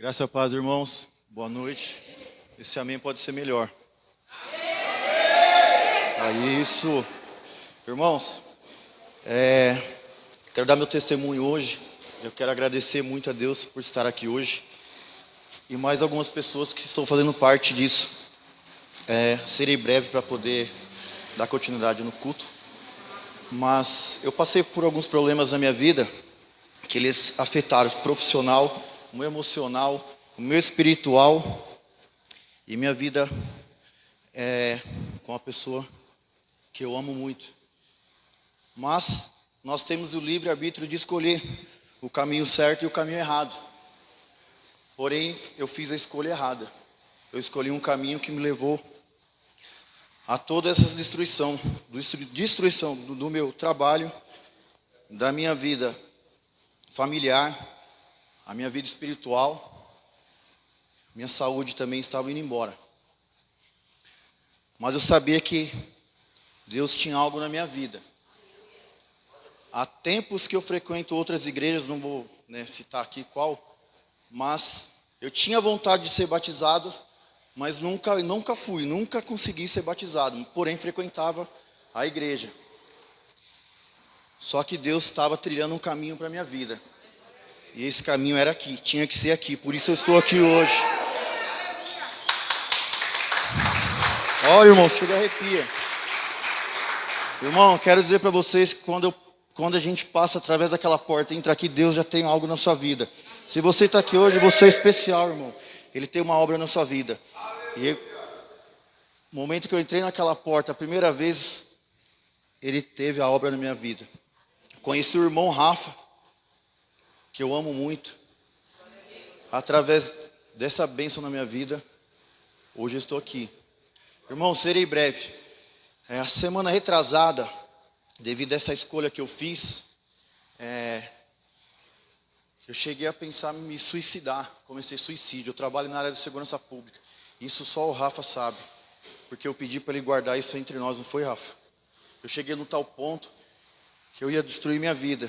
Graça e paz, irmãos. Boa noite. Esse amém pode ser melhor. É isso. Irmãos, quero dar meu testemunho hoje. Eu quero agradecer muito a Deus por estar aqui hoje. E mais algumas pessoas que estão fazendo parte disso. Serei breve para poder dar continuidade no culto. Mas eu passei por alguns problemas na minha vida que eles afetaram o profissional, o meu emocional, o meu espiritual e minha vida com uma pessoa que eu amo muito. Mas nós temos o livre-arbítrio de escolher o caminho certo e o caminho errado. Porém, eu fiz a escolha errada. Eu escolhi um caminho que me levou a toda essa destruição do meu trabalho, da minha vida familiar, a minha vida espiritual, minha saúde também estava indo embora. Mas eu sabia que Deus tinha algo na minha vida. Há tempos que eu frequento outras igrejas, não vou citar aqui qual, mas eu tinha vontade de ser batizado, mas nunca consegui ser batizado, porém frequentava a igreja. Só que Deus estava trilhando um caminho para a minha vida. E esse caminho era aqui, tinha que ser aqui, por isso eu estou aqui hoje. Olha, irmão, chega a arrepia. Irmão, quero dizer para vocês que quando a gente passa através daquela porta, entra aqui, Deus já tem algo na sua vida. Se você está aqui hoje, você é especial, irmão. Ele tem uma obra na sua vida. E no momento que eu entrei naquela porta, a primeira vez, ele teve a obra na minha vida. Conheci o irmão Rafa, que eu amo muito. Através dessa bênção na minha vida, hoje eu estou aqui. Irmão, serei breve. A semana retrasada, devido a essa escolha que eu fiz, eu cheguei a pensar em me suicidar. Comecei suicídio. Eu trabalho na área de segurança pública. Isso só o Rafa sabe. Porque eu pedi para ele guardar isso entre nós, não foi, Rafa? Eu cheguei no tal ponto que eu ia destruir minha vida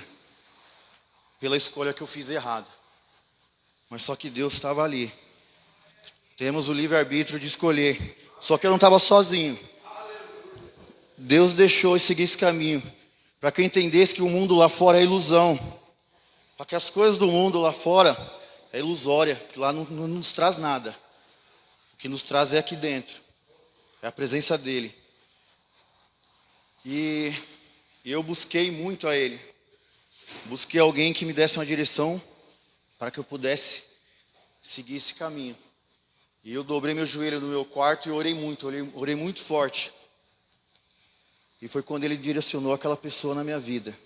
pela escolha que eu fiz errada. Mas só que Deus estava ali. Temos o livre-arbítrio de escolher. Só que eu não estava sozinho. Deus deixou eu seguir esse caminho para que eu entendesse que o mundo lá fora é ilusão. Para que as coisas do mundo lá fora é ilusória, que lá não nos traz nada. O que nos traz é aqui dentro. É a presença dele. E eu busquei muito a ele. Busquei alguém que me desse uma direção para que eu pudesse seguir esse caminho. E eu dobrei meu joelho no meu quarto e orei muito forte. E foi quando ele direcionou aquela pessoa na minha vida.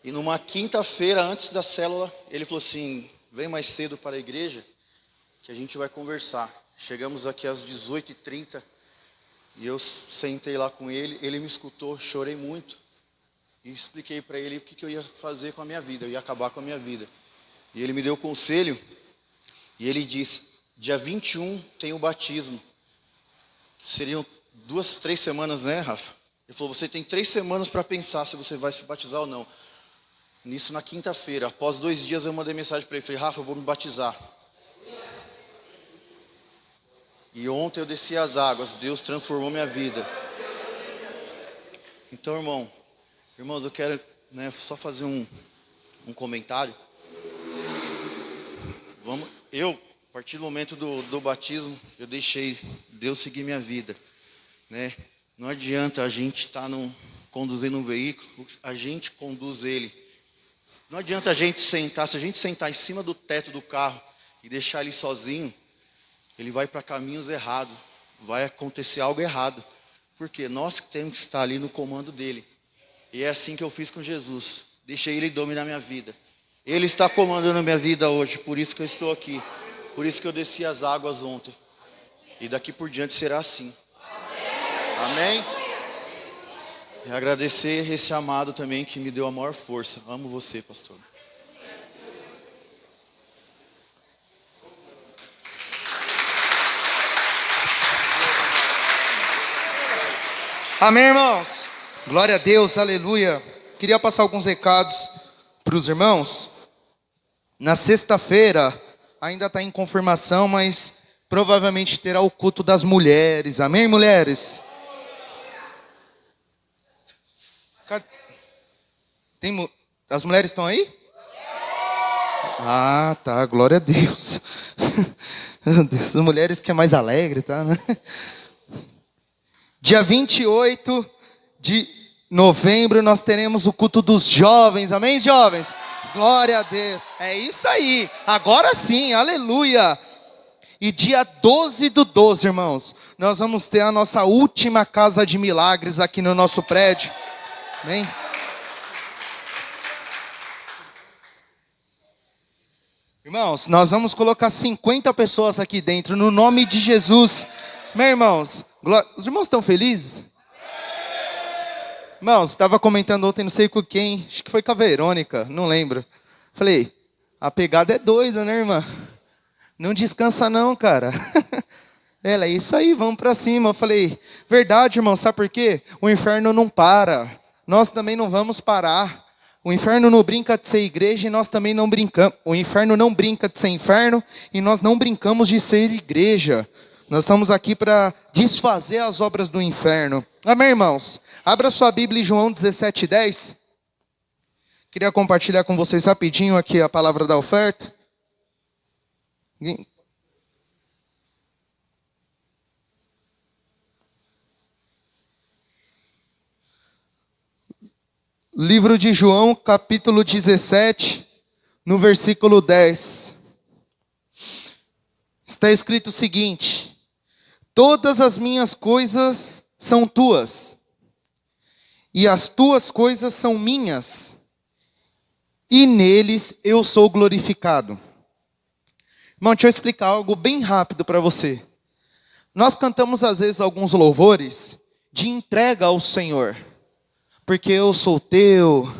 E numa quinta-feira, antes da célula, ele falou assim: vem mais cedo para a igreja, que a gente vai conversar. Chegamos aqui às 18h30, e eu sentei lá com ele, ele me escutou, chorei muito. E expliquei para ele o que eu ia fazer com a minha vida, eu ia acabar com a minha vida. E ele me deu o conselho, e ele disse: dia 21 tem o batismo. Seriam 2-3 semanas, né, Rafa? Ele falou: você tem 3 semanas para pensar se você vai se batizar ou não. Nisso, na quinta-feira, após 2 dias, eu mandei mensagem para ele. Falei: Rafa, eu vou me batizar. E ontem eu desci as águas. Deus transformou minha vida. Então, irmãos, eu quero só fazer um comentário. A partir do momento do batismo, eu deixei Deus seguir minha vida. Não adianta a gente estar conduzindo um veículo, a gente conduz ele. Não adianta a gente sentar, se a gente sentar em cima do teto do carro e deixar ele sozinho, ele vai para caminhos errados, vai acontecer algo errado. Porque nós que temos que estar ali no comando dele. E é assim que eu fiz com Jesus. Deixei ele dominar minha vida. Ele está comandando a minha vida hoje, por isso que eu estou aqui. Por isso que eu desci as águas ontem. E daqui por diante será assim. Amém? E agradecer esse amado também que me deu a maior força. Amo você, pastor. Amém, irmãos? Glória a Deus, aleluia. Queria passar alguns recados para os irmãos. Na sexta-feira, ainda está em confirmação, mas provavelmente terá o culto das mulheres. Amém, mulheres? As mulheres estão aí? Ah, tá, glória a Deus. Meu Deus, as mulheres que é mais alegre, tá? Dia 28 de novembro nós teremos o culto dos jovens, amém, jovens? Glória a Deus, é isso aí, agora sim, aleluia. E dia 12/12, irmãos, nós vamos ter a nossa última casa de milagres aqui no nosso prédio, amém? Irmãos, nós vamos colocar 50 pessoas aqui dentro, no nome de Jesus. Meus irmãos, os irmãos estão felizes? Irmãos, estava comentando ontem, não sei com quem, acho que foi com a Verônica, não lembro. Falei, a pegada é doida, né, irmã? Não descansa não, cara. Ela, é isso aí, vamos pra cima. Eu falei, verdade, irmão, sabe por quê? O inferno não para, nós também não vamos parar. O inferno não brinca de ser igreja e nós também não brincamos. O inferno não brinca de ser inferno e nós não brincamos de ser igreja. Nós estamos aqui para desfazer as obras do inferno. Amém, irmãos? Abra sua Bíblia em João 17:10. Queria compartilhar com vocês rapidinho aqui a palavra da oferta. Livro de João, capítulo 17, no versículo 10. Está escrito o seguinte: todas as minhas coisas são tuas, e as tuas coisas são minhas, e neles eu sou glorificado. Irmão, deixa eu explicar algo bem rápido para você. Nós cantamos às vezes alguns louvores de entrega ao Senhor. Porque eu sou teu,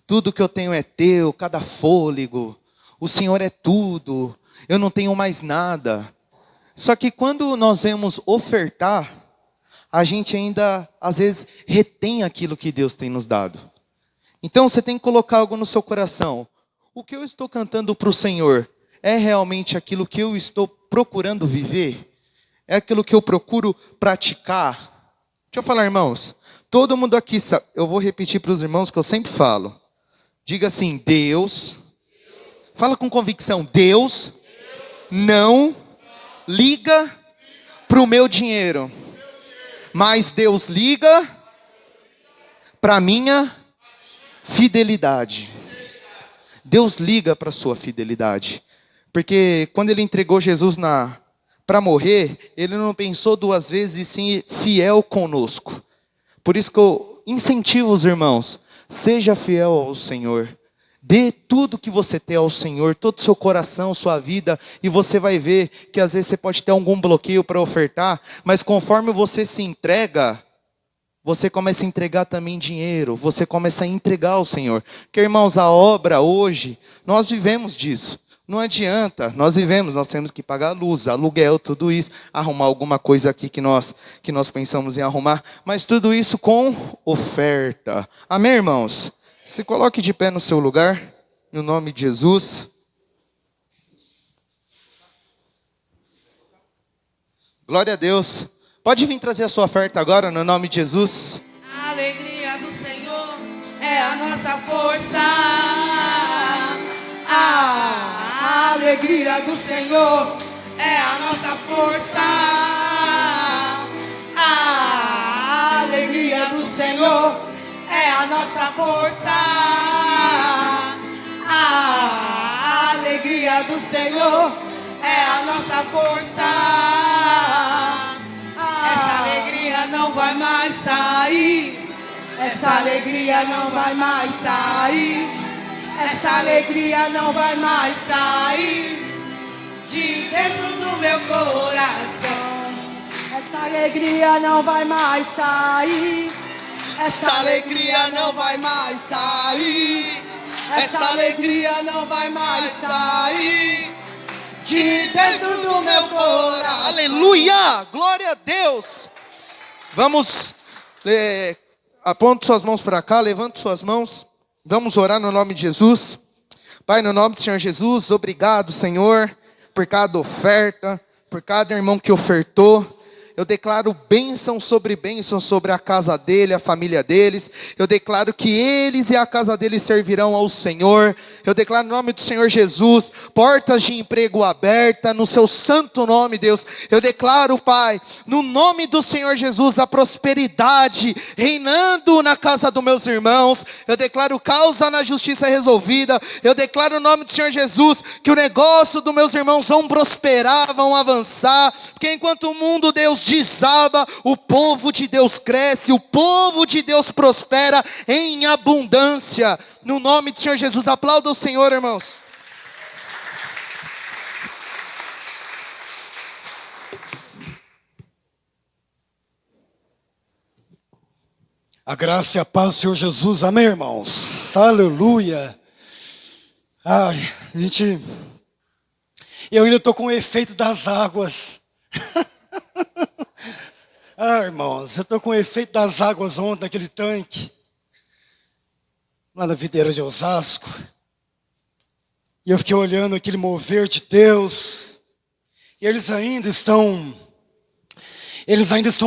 tudo que eu tenho é teu, cada fôlego, o Senhor é tudo, eu não tenho mais nada. Só que quando nós vamos ofertar, a gente ainda, às vezes, retém aquilo que Deus tem nos dado. Então você tem que colocar algo no seu coração. O que eu estou cantando para o Senhor é realmente aquilo que eu estou procurando viver? É aquilo que eu procuro praticar? Deixa eu falar, irmãos. Todo mundo aqui sabe, eu vou repetir para os irmãos que eu sempre falo. Diga assim, Deus, fala com convicção, Deus não liga para o meu dinheiro, mas Deus liga para a minha fidelidade. Deus liga para a sua fidelidade. Porque quando Ele entregou Jesus para morrer, Ele não pensou duas vezes e sim fiel conosco. Por isso que eu incentivo os irmãos, seja fiel ao Senhor. Dê tudo que você tem ao Senhor, todo o seu coração, sua vida, e você vai ver que às vezes você pode ter algum bloqueio para ofertar, mas conforme você se entrega, você começa a entregar também dinheiro, você começa a entregar ao Senhor. Porque, irmãos, a obra hoje, nós vivemos disso. Não adianta, nós temos que pagar luz, aluguel, tudo isso, arrumar alguma coisa aqui que nós pensamos em arrumar, mas tudo isso com oferta. Amém, irmãos? Se coloque de pé no seu lugar, no nome de Jesus. Glória a Deus. Pode vir trazer a sua oferta agora, no nome de Jesus. A alegria do Senhor é a nossa força. A alegria do Senhor é a nossa força. A alegria do Senhor é a nossa força. A alegria do Senhor é a nossa força. Essa alegria não vai mais sair. Essa alegria não vai mais sair. Essa alegria não vai mais sair de dentro do meu coração. Essa alegria não vai mais sair. Essa alegria não vai mais sair. Essa alegria não vai mais sair de dentro do meu coração. Aleluia! Glória a Deus! Vamos, aponte suas mãos para cá, levante suas mãos. Vamos orar no nome de Jesus. Pai, no nome do Senhor Jesus, obrigado, Senhor, por cada oferta, por cada irmão que ofertou. Eu declaro bênção sobre a casa dele, a família deles. Eu declaro que eles e a casa deles servirão ao Senhor. Eu declaro no nome do Senhor Jesus, portas de emprego abertas, no seu santo nome, Deus. Eu declaro, Pai, no nome do Senhor Jesus, a prosperidade reinando na casa dos meus irmãos. Eu declaro causa na justiça resolvida. Eu declaro no nome do Senhor Jesus, que o negócio dos meus irmãos vão prosperar, vão avançar. Porque enquanto o mundo, Deus, desaba, o povo de Deus cresce, o povo de Deus prospera em abundância. No nome do Senhor Jesus, aplauda o Senhor, irmãos. A graça e a paz do Senhor Jesus, amém, irmãos? Aleluia. Ai, eu ainda estou com o efeito das águas. Irmãos, eu estou com o efeito das águas ontem naquele tanque, lá na videira de Osasco. E eu fiquei olhando aquele mover de Deus. E eles ainda estão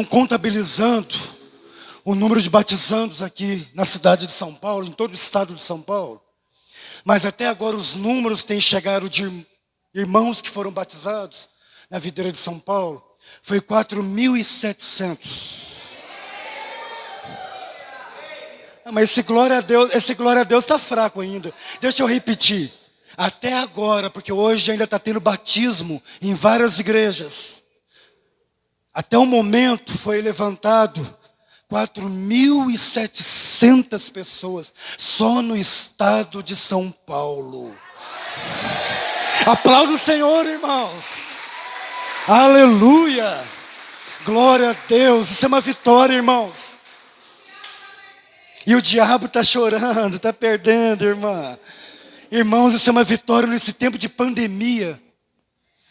contabilizando o número de batizandos aqui na cidade de São Paulo, em todo o estado de São Paulo. Mas até agora os números que têm chegado de irmãos que foram batizados na videira de São Paulo foi 4.700. Mas esse glória a Deus está fraco ainda. Deixa eu repetir. Até agora, porque hoje ainda está tendo batismo em várias igrejas. Até o momento foi levantado 4.700 pessoas só no estado de São Paulo. Aplauda o Senhor, irmãos. Aleluia. Glória a Deus. Isso é uma vitória, irmãos. E o diabo está chorando, está perdendo, irmã. Irmãos, isso é uma vitória nesse tempo de pandemia,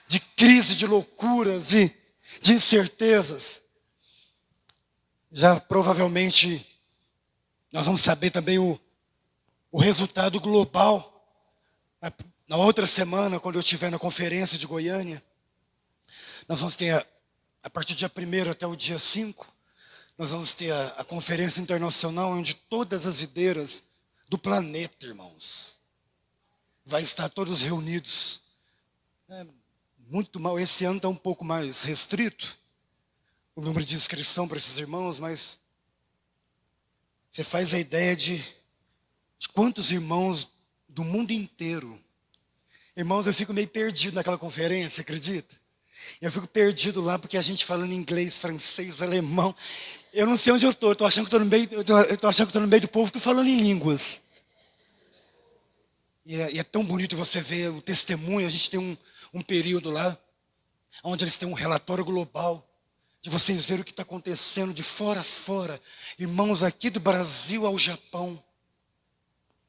de crise, de loucuras e de incertezas. Já provavelmente nós vamos saber também o resultado global. Na outra semana, quando eu estiver na conferência de Goiânia, nós vamos ter, a partir do dia 1º até o dia 5, nós vamos ter a conferência internacional onde todas as videiras do planeta, irmãos, vai estar todos reunidos. Muito mal, esse ano está um pouco mais restrito, o número de inscrição para esses irmãos, mas você faz a ideia de quantos irmãos do mundo inteiro. Irmãos, eu fico meio perdido naquela conferência, acredita? Eu fico perdido lá porque a gente falando inglês, francês, alemão. Eu não sei onde eu estou achando que estou no meio do povo, estou falando em línguas. E é tão bonito você ver o testemunho. A gente tem um período lá, onde eles têm um relatório global, de vocês verem o que está acontecendo de fora a fora. Irmãos, aqui do Brasil ao Japão.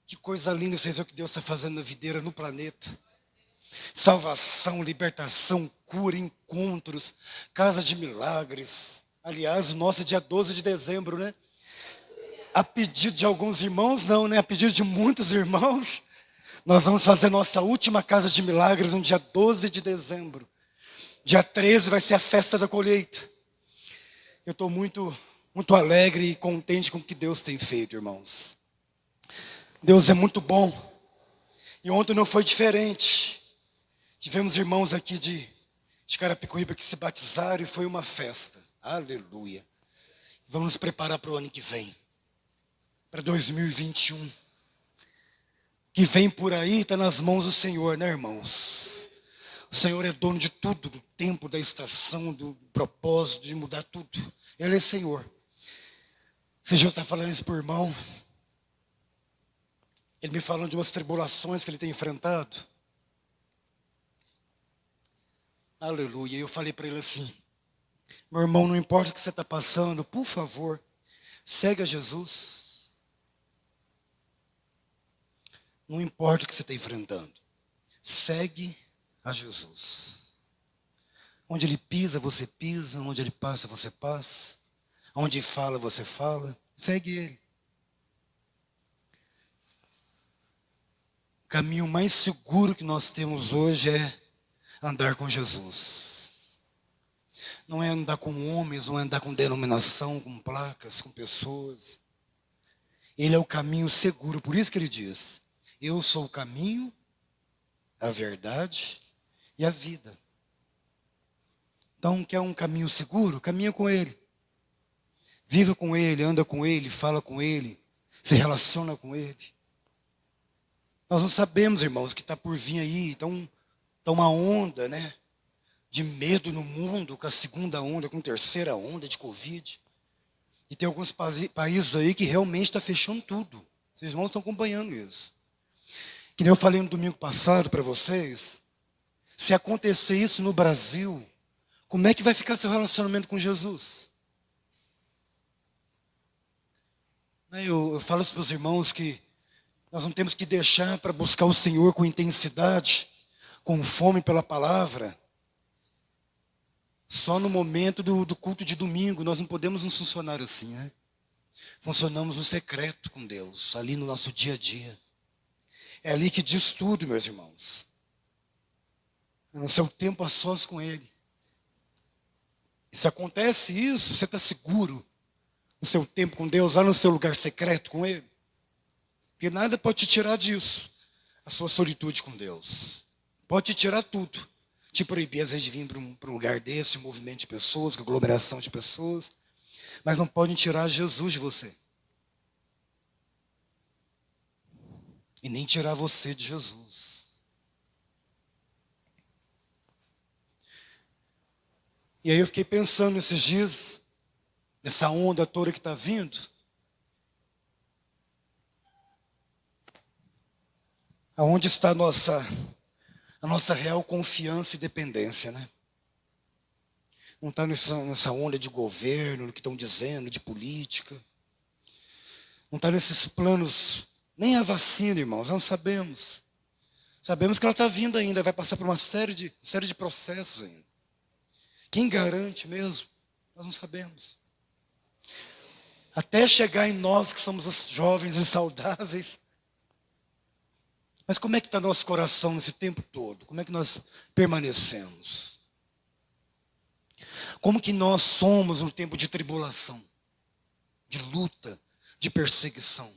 Que coisa linda vocês verem o que Deus está fazendo na videira, no planeta. Salvação, libertação, cura, encontros, casa de milagres. Aliás, o nosso é dia 12 de dezembro, né? A pedido de alguns irmãos, não, né? A pedido de muitos irmãos, nós vamos fazer nossa última casa de milagres no dia 12 de dezembro. Dia 13 vai ser a festa da colheita. Eu estou muito alegre e contente com o que Deus tem feito, irmãos. Deus é muito bom. E ontem não foi diferente. Tivemos irmãos aqui de Carapicuíba que se batizaram e foi uma festa. Aleluia. Vamos nos preparar para o ano que vem. Para 2021. Que vem por aí está nas mãos do Senhor, né, irmãos? O Senhor é dono de tudo, do tempo, da estação, do propósito, de mudar tudo. Ele é Senhor. Você já está falando isso para o irmão? Ele me falando de umas tribulações que ele tem enfrentado. Aleluia. Eu falei para ele assim: meu irmão, não importa o que você está passando, por favor, segue a Jesus. Não importa o que você está enfrentando, segue a Jesus. Onde ele pisa, você pisa. Onde ele passa, você passa. Onde fala, você fala. Segue ele. O caminho mais seguro que nós temos hoje é andar com Jesus. Não é andar com homens, não é andar com denominação, com placas, com pessoas. Ele é o caminho seguro, por isso que ele diz: eu sou o caminho, a verdade e a vida. Então, quer um caminho seguro? Caminha com ele. Viva com ele, anda com ele, fala com ele, se relaciona com ele. Nós não sabemos, irmãos, que está por vir aí. Então, uma onda, né, de medo no mundo, com a segunda onda, com a terceira onda de Covid. E tem alguns países aí que realmente está fechando tudo. Vocês irmãos estão acompanhando isso. Que nem eu falei no domingo passado para vocês, se acontecer isso no Brasil, como é que vai ficar seu relacionamento com Jesus? Eu falo isso para os irmãos que nós não temos que deixar para buscar o Senhor com intensidade, com fome pela palavra, só no momento do culto de domingo. Nós não podemos nos funcionar assim, né? Funcionamos no secreto com Deus, ali no nosso dia a dia. É ali que diz tudo, meus irmãos. É no seu tempo a sós com Ele. E se acontece isso, você está seguro no seu tempo com Deus, lá no seu lugar secreto com Ele. Porque nada pode te tirar disso, a sua solitude com Deus. Pode te tirar tudo. Te proibir, às vezes, de vir para um lugar desse, de movimento de pessoas, com aglomeração de pessoas. Mas não podem tirar Jesus de você. E nem tirar você de Jesus. E aí eu fiquei pensando nesses dias, nessa onda toda que está vindo. Aonde está a nossa real confiança e dependência, né? Não está nessa onda de governo, no que estão dizendo, de política. Não está nesses planos, nem a vacina, irmãos, nós sabemos. Sabemos que ela está vindo ainda, vai passar por uma série de processos ainda. Quem garante mesmo? Nós não sabemos. Até chegar em nós que somos os jovens e saudáveis. Mas como é que está nosso coração nesse tempo todo? Como é que nós permanecemos? Como que nós somos no tempo de tribulação, de luta, de perseguição?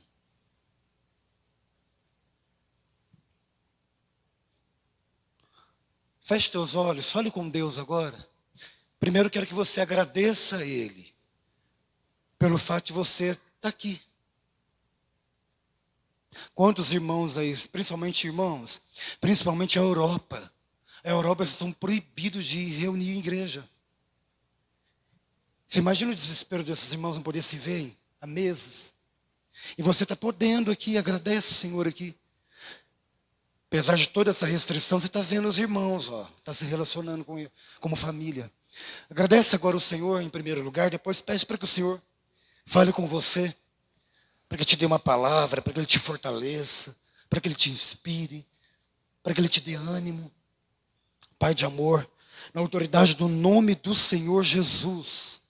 Feche teus olhos, fale com Deus agora. Primeiro quero que você agradeça a Ele pelo fato de você estar aqui. Quantos irmãos aí, principalmente irmãos, principalmente a Europa. A Europa estão proibidos de reunir em igreja. Você imagina o desespero desses irmãos não poder se ver há meses. E você está podendo aqui, agradece o Senhor aqui. Apesar de toda essa restrição, você está vendo os irmãos, está se relacionando com ele, como família. Agradece agora o Senhor em primeiro lugar, depois pede para que o Senhor fale com você, para que te dê uma palavra, para que Ele te fortaleça, para que Ele te inspire, para que Ele te dê ânimo. Pai de amor, na autoridade do nome do Senhor Jesus,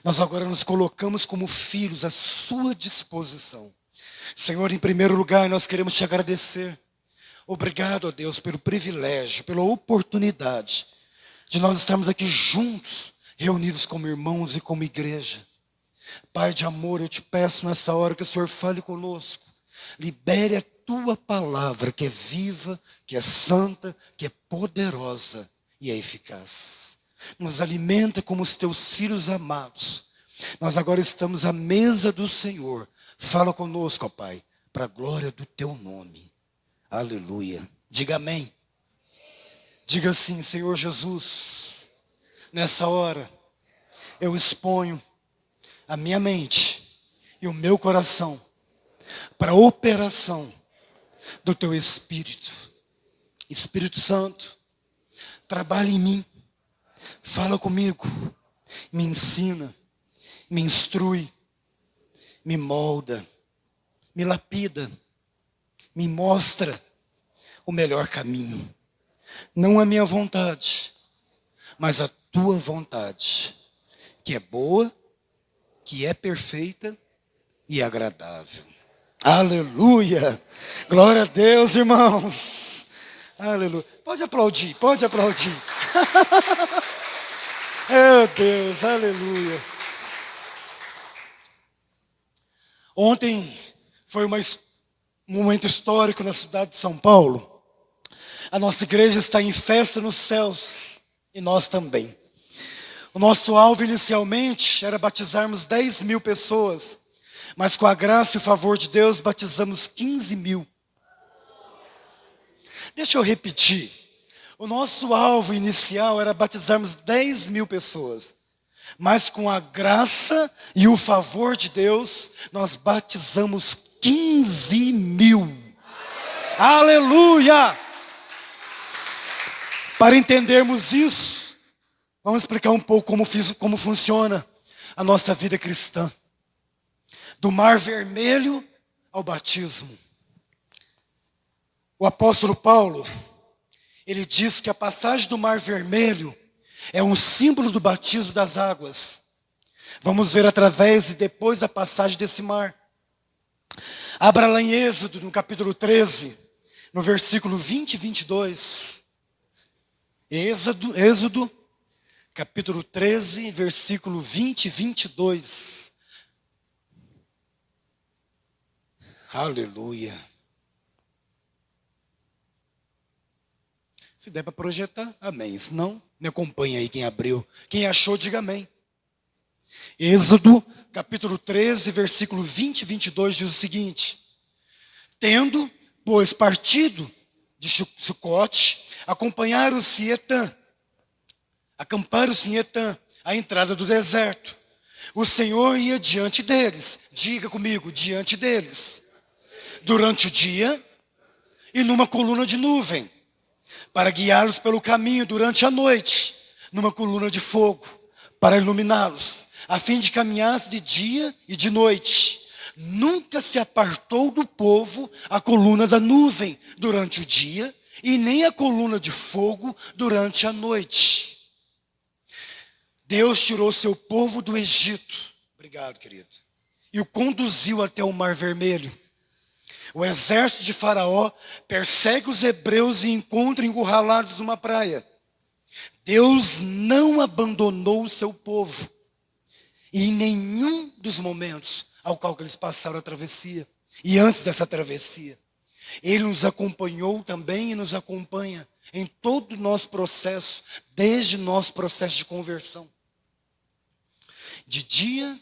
nós agora nos colocamos como filhos à sua disposição. Senhor, em primeiro lugar, nós queremos te agradecer. Obrigado, ó Deus, pelo privilégio, pela oportunidade de nós estarmos aqui juntos, reunidos como irmãos e como igreja. Pai de amor, eu te peço nessa hora que o Senhor fale conosco. Libere a tua palavra, que é viva, que é santa, que é poderosa e é eficaz. Nos alimenta como os teus filhos amados. Nós agora estamos à mesa do Senhor. Fala conosco, ó Pai, para a glória do teu nome. Aleluia. Diga amém. Diga assim: Senhor Jesus, nessa hora eu exponho a minha mente e o meu coração para a operação do teu Espírito. Espírito Santo, trabalha em mim, fala comigo, me ensina, me instrui, me molda, me lapida, me mostra o melhor caminho. Não a minha vontade, mas a tua vontade, que é boa, que é perfeita e agradável. Aleluia! Glória a Deus, irmãos! Aleluia. Pode aplaudir, pode aplaudir. Meu Deus, aleluia. Ontem foi um momento histórico na cidade de São Paulo. A nossa igreja está em festa nos céus e nós também. O nosso alvo inicialmente era batizarmos 10 mil pessoas, mas com a graça e o favor de Deus batizamos 15 mil. Deixa eu repetir. O nosso alvo inicial era batizarmos 10 mil pessoas, mas com a graça e o favor de Deus, nós batizamos 15 mil. Aleluia! Para entendermos isso, vamos explicar um pouco como funciona a nossa vida cristã. Do Mar Vermelho ao batismo. O apóstolo Paulo, ele diz que a passagem do Mar Vermelho é um símbolo do batismo das águas. Vamos ver através e depois da passagem desse mar. Abra lá em Êxodo, no capítulo 13, no versículo 20 e 22. Êxodo, capítulo 13, versículo 20 e 22. Aleluia. Se der para projetar, amém. Se não, me acompanha aí quem abriu. Quem achou, diga amém. Êxodo, capítulo 13, versículo 20 e 22 diz o seguinte: tendo, pois, partido de Sucote, acamparam-se em Etã, à entrada do deserto. O Senhor ia diante deles, diga comigo, diante deles, durante o dia e numa coluna de nuvem, para guiá-los pelo caminho durante a noite, numa coluna de fogo, para iluminá-los, a fim de caminhar de dia e de noite. Nunca se apartou do povo a coluna da nuvem durante o dia, e nem a coluna de fogo durante a noite. Deus tirou seu povo do Egito, obrigado, querido, e o conduziu até o Mar Vermelho. O exército de Faraó persegue os hebreus e encontra encurralados numa praia. Deus não abandonou o seu povo, e em nenhum dos momentos ao qual eles passaram a travessia, e antes dessa travessia, Ele nos acompanhou também e nos acompanha em todo o nosso processo, desde o nosso processo de conversão. De dia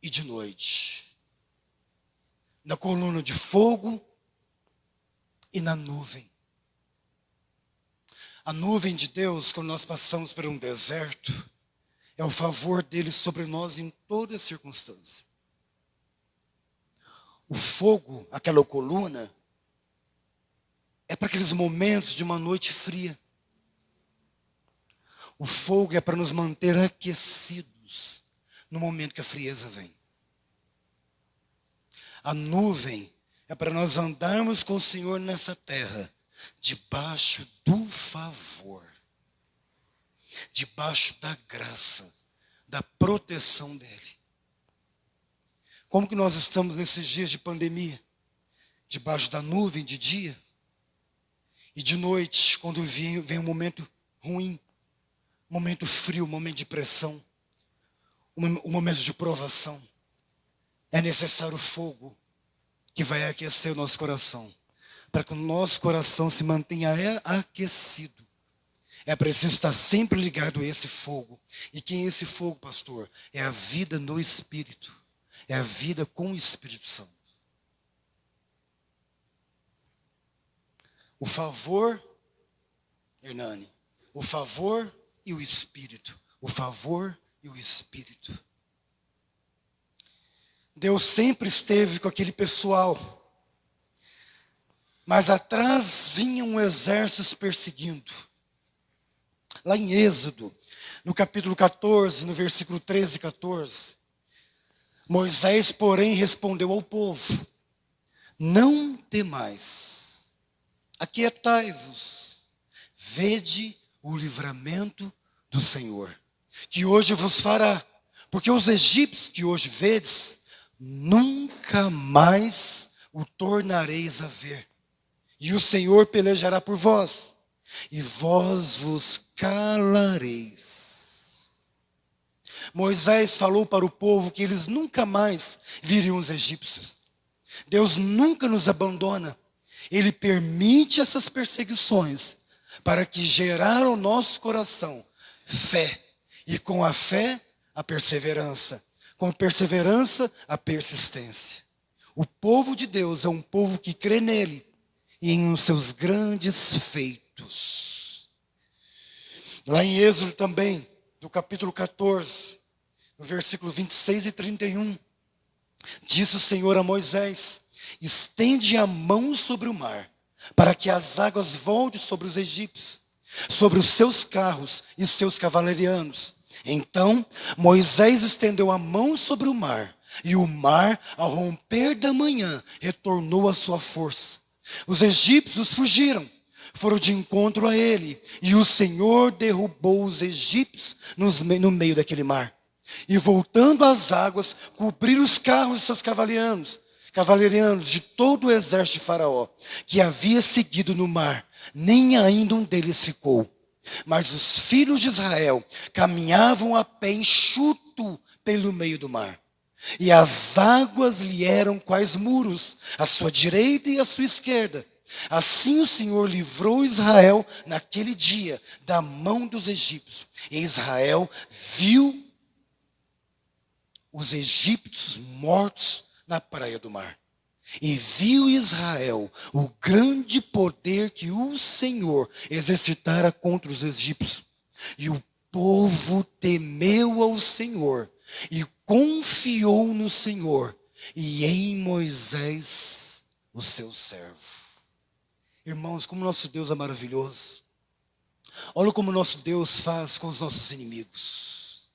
e de noite. Na coluna de fogo e na nuvem. A nuvem de Deus, quando nós passamos por um deserto, é o favor dele sobre nós em toda circunstância. O fogo, aquela coluna, é para aqueles momentos de uma noite fria. O fogo é para nos manter aquecidos no momento que a frieza vem. A nuvem é para nós andarmos com o Senhor nessa terra, debaixo do favor, debaixo da graça, da proteção dEle. Como que nós estamos nesses dias de pandemia? Debaixo da nuvem de dia e de noite, quando vem um momento ruim, um momento frio, um momento de pressão, um momento de provação. É necessário fogo que vai aquecer o nosso coração. Para que o nosso coração se mantenha aquecido, é preciso estar sempre ligado a esse fogo. E quem é esse fogo, pastor? É a vida no Espírito. É a vida com o Espírito Santo. O favor, Hernani, o favor e o Espírito. O favor e o Espírito. Deus sempre esteve com aquele pessoal, mas atrás vinha um exército perseguindo. Lá em Êxodo, no capítulo 14, no versículo 13 e 14, Moisés, porém, respondeu ao povo: não temais, aquietai-vos, vede o livramento do Senhor, que hoje vos fará, porque os egípcios que hoje vedes, nunca mais o tornareis a ver. E o Senhor pelejará por vós, e vós vos calareis. Moisés falou para o povo que eles nunca mais viriam os egípcios. Deus nunca nos abandona. Ele permite essas perseguições para que gerar ao nosso coração fé. E com a fé, a perseverança. Com a perseverança, a persistência. O povo de Deus é um povo que crê nele e em os seus grandes feitos. Lá em Êxodo também, no capítulo 14, no versículo 26 e 31, disse o Senhor a Moisés: estende a mão sobre o mar, para que as águas voltem sobre os egípcios, sobre os seus carros e seus cavalarianos. Então Moisés estendeu a mão sobre o mar, e o mar, ao romper da manhã, retornou à sua força. Os egípcios fugiram, foram de encontro a ele, e o Senhor derrubou os egípcios no meio daquele mar. E voltando às águas, cobriram os carros de seus cavalarianos de todo o exército de Faraó, que havia seguido no mar. Nem ainda um deles ficou. Mas os filhos de Israel caminhavam a pé enxuto pelo meio do mar. E as águas lhe eram quais muros, à sua direita e à sua esquerda. Assim o Senhor livrou Israel naquele dia da mão dos egípcios. E Israel viu os egípcios mortos na praia do mar. E viu Israel o grande poder que o Senhor exercitara contra os egípcios. E o povo temeu ao Senhor e confiou no Senhor e em Moisés, o seu servo. Irmãos, como nosso Deus é maravilhoso. Olha como nosso Deus faz com os nossos inimigos.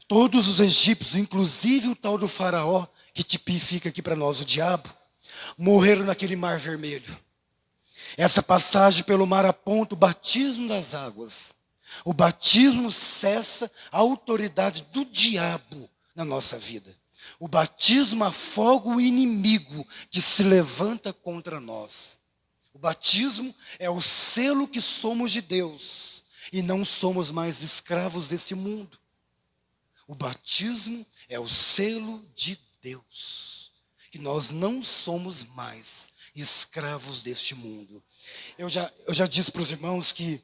Todos os egípcios, inclusive o tal do faraó, que tipifica aqui para nós o diabo, morreram naquele mar vermelho. Essa passagem pelo mar aponta o batismo das águas. O batismo cessa a autoridade do diabo na nossa vida. O batismo afoga o inimigo que se levanta contra nós. O batismo é o selo que somos de Deus e não somos mais escravos desse mundo. O batismo é o selo de Deus, que nós não somos mais escravos deste mundo. Eu já disse para os irmãos que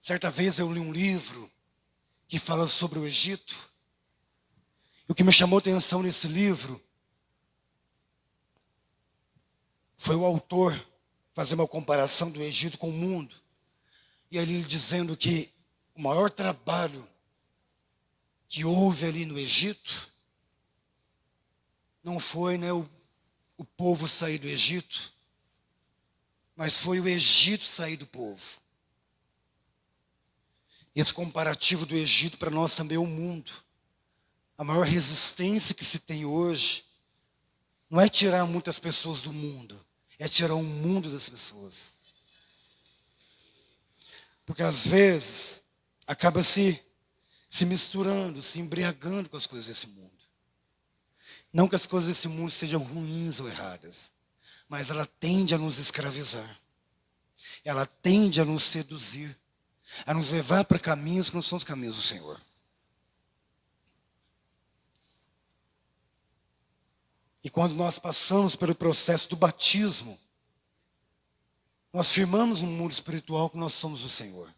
certa vez eu li um livro que fala sobre o Egito. E o que me chamou a atenção nesse livro foi o autor fazer uma comparação do Egito com o mundo. E ali dizendo que o maior trabalho que houve ali no Egito não foi o povo sair do Egito, mas foi o Egito sair do povo. Esse comparativo do Egito para nós também é o mundo. A maior resistência que se tem hoje não é tirar muitas pessoas do mundo, é tirar o mundo das pessoas. Porque às vezes acaba se misturando, se embriagando com as coisas desse mundo. Não que as coisas desse mundo sejam ruins ou erradas, mas ela tende a nos escravizar. Ela tende a nos seduzir, a nos levar para caminhos que não são os caminhos do Senhor. E quando nós passamos pelo processo do batismo, nós firmamos no mundo espiritual que nós somos o Senhor.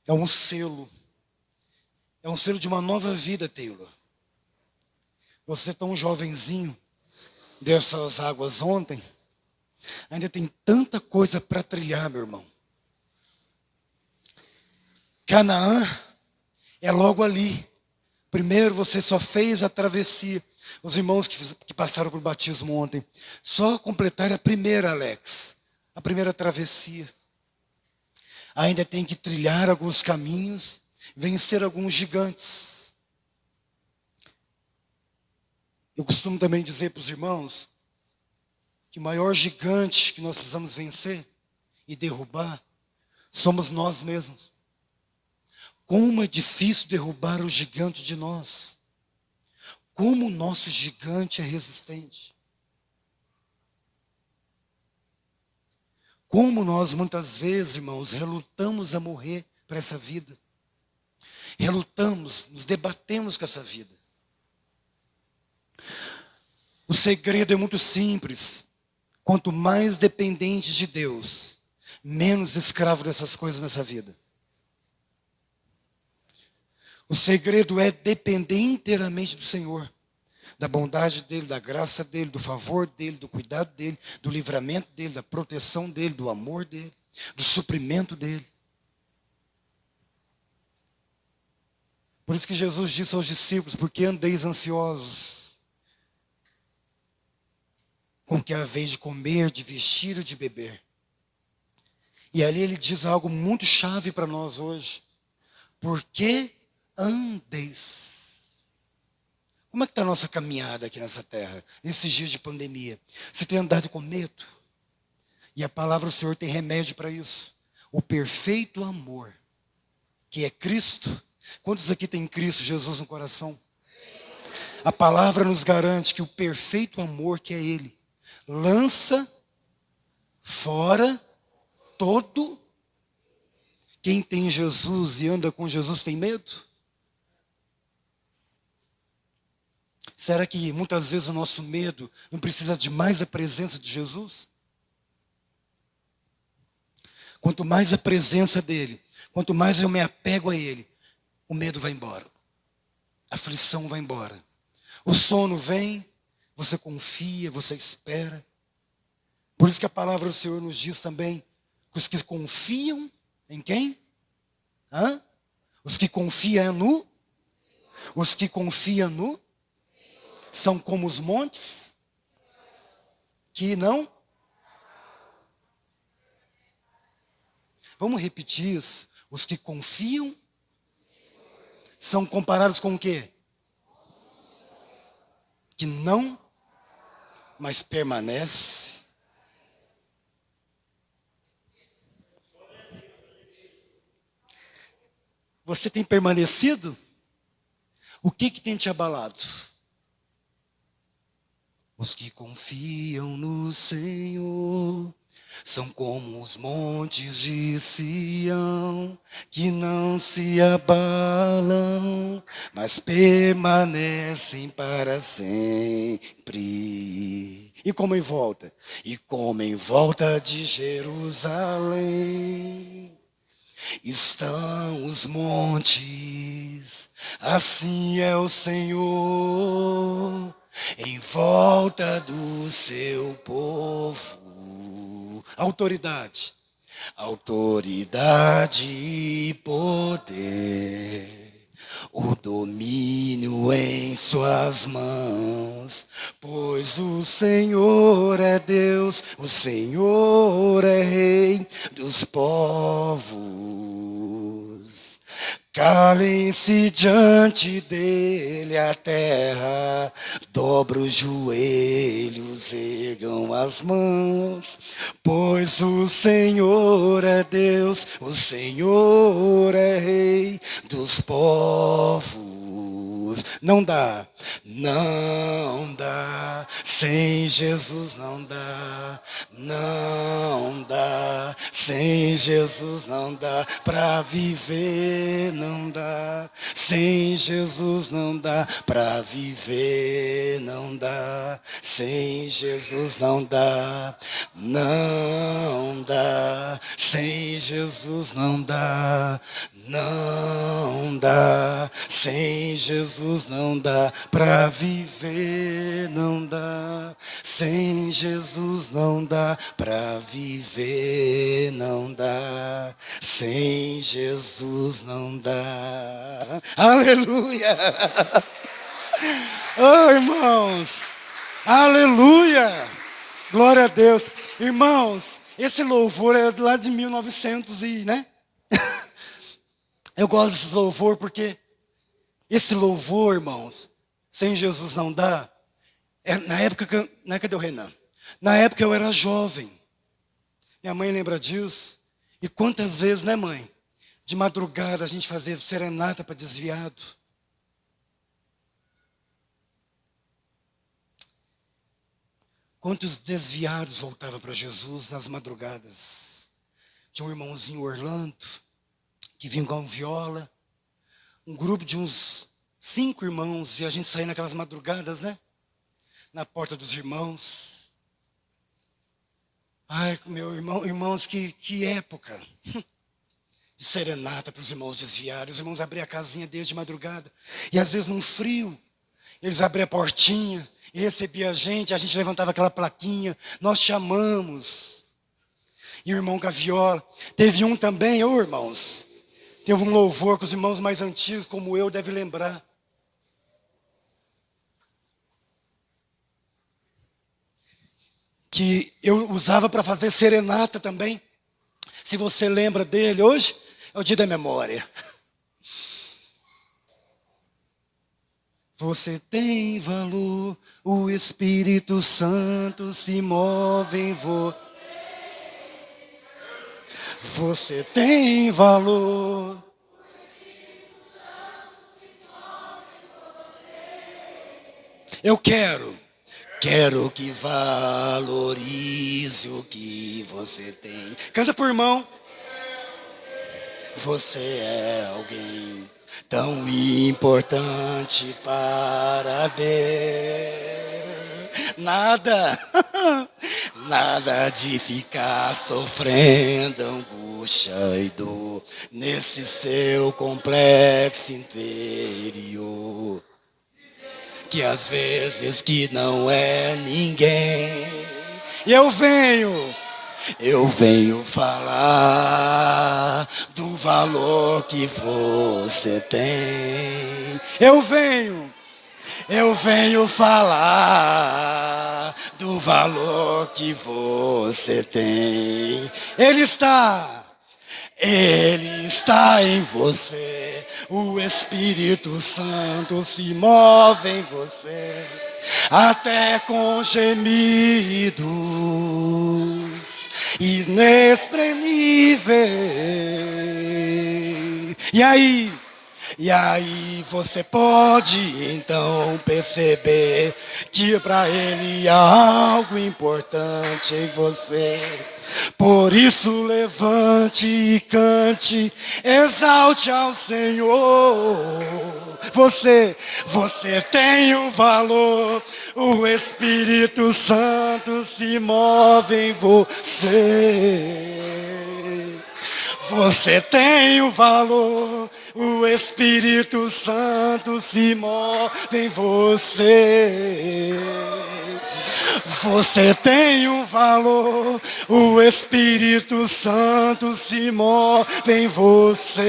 É um selo de uma nova vida, Taylor. Você tão jovenzinho, deu suas águas ontem, ainda tem tanta coisa para trilhar, meu irmão. Canaã é logo ali. Primeiro você só fez a travessia. Os irmãos que passaram por batismo ontem, só completaram a primeira, Alex, a primeira travessia. Ainda tem que trilhar alguns caminhos, vencer alguns gigantes. Eu costumo também dizer para os irmãos que o maior gigante que nós precisamos vencer e derrubar somos nós mesmos. Como é difícil derrubar o gigante de nós. Como o nosso gigante é resistente. como nós muitas vezes, irmãos, relutamos a morrer para essa vida. Relutamos, nos debatemos com essa vida. O segredo é muito simples. Quanto mais dependente de Deus, menos escravo dessas coisas nessa vida. O segredo é depender inteiramente do Senhor. Da bondade dEle, da graça dEle, do favor dEle, do cuidado dEle, do livramento dEle, da proteção dEle, do amor dEle, do suprimento dEle. Por isso que Jesus disse aos discípulos, porque andeis ansiosos, com o que haveis de comer, de vestir ou de beber. E ali ele diz algo muito chave para nós hoje. Por que andeis? Como é que está a nossa caminhada aqui nessa terra, nesses dias de pandemia? Você tem andado com medo? E a palavra do Senhor tem remédio para isso. O perfeito amor, que é Cristo. Quantos aqui tem Cristo Jesus no coração? A palavra nos garante que o perfeito amor, que é Ele, lança fora todo. Quem tem Jesus e anda com Jesus tem medo? Será que muitas vezes o nosso medo não precisa de mais a presença de Jesus? Quanto mais a presença dEle, quanto mais eu me apego a Ele, o medo vai embora. A aflição vai embora. O sono vem, você confia, você espera. Por isso que a palavra do Senhor nos diz também que os que confiam em quem? Os que confiam no? Os que confiam no? São como os montes que não? Vamos repetir isso. Os que confiam são comparados com o quê? Que não, mas permanece. Você tem permanecido? O que tem te abalado? Os que confiam no Senhor são como os montes de Sião, que não se abalam, mas permanecem para sempre. E como em volta? E como em volta de Jerusalém estão os montes, assim é o Senhor, em volta do seu povo. Autoridade, autoridade e poder, o domínio em suas mãos, pois o Senhor é Deus, o Senhor é Rei dos povos. Calem-se diante dele a terra, dobra os joelhos, ergam as mãos, pois o Senhor é Deus, o Senhor é Rei dos povos. Não dá, não dá, sem Jesus não dá, não dá, sem Jesus não dá, pra viver não dá, sem Jesus não dá, pra viver não dá, sem Jesus não dá, não dá, sem Jesus não dá, não dá, sem Jesus não dá, pra viver não dá, sem Jesus não dá, pra viver não dá, sem Jesus não dá. Aleluia! Oh, irmãos! Aleluia! Glória a Deus! Irmãos, esse louvor é lá de 1900 e, né? Eu gosto desse louvor porque esse louvor, irmãos, sem Jesus não dá. Na época que cadê o Renan? Na época eu era jovem. Minha mãe lembra disso. E quantas vezes, né, mãe? De madrugada a gente fazia serenata para desviado. Quantos desviados voltavam para Jesus nas madrugadas? Tinha um irmãozinho Orlando, que vinha com viola. Um grupo de uns 5 irmãos, e a gente saía naquelas madrugadas, né? Na porta dos irmãos. Ai, meu irmão, irmãos, que época. De serenata para os irmãos desviados. Os irmãos abriam a casinha deles de madrugada. E às vezes num frio, eles abriam a portinha e recebiam a gente levantava aquela plaquinha, nós chamamos. E o irmão com a viola. Teve um também, irmãos, teve um louvor que os irmãos mais antigos, como eu, devem lembrar. Que eu usava para fazer serenata também. Se você lembra dele, hoje é o dia da memória. Você tem valor, o Espírito Santo se move em você. Você tem valor. Eu quero que valorize o que você tem. Canta por irmão. Você é alguém tão importante para Deus. Nada de ficar sofrendo angústia e dor nesse seu complexo interior. Que às vezes que não é ninguém. E eu venho falar do valor que você tem. Eu venho falar do valor que você tem. Ele está em você. O Espírito Santo se move em você, até com gemidos inexprimíveis. E aí você pode então perceber que para Ele há algo importante em você. Por isso levante e cante, exalte ao Senhor. Você tem um valor, o Espírito Santo se move em você. Você tem um valor, o Espírito Santo se move em você. Você tem um valor, o Espírito Santo se move em você.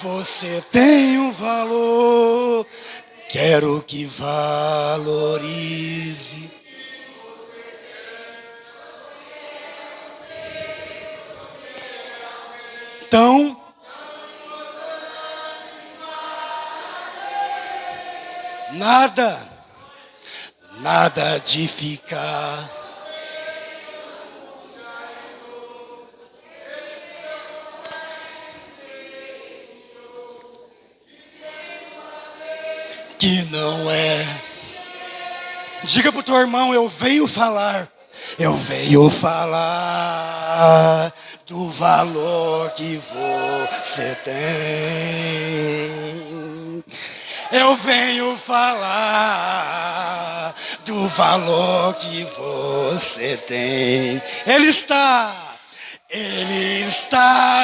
Você tem um valor, quero que valorize. Então, nada de ficar. Que não é. Diga pro teu irmão, eu venho falar do valor que você tem. Eu venho falar do valor que você tem. Ele está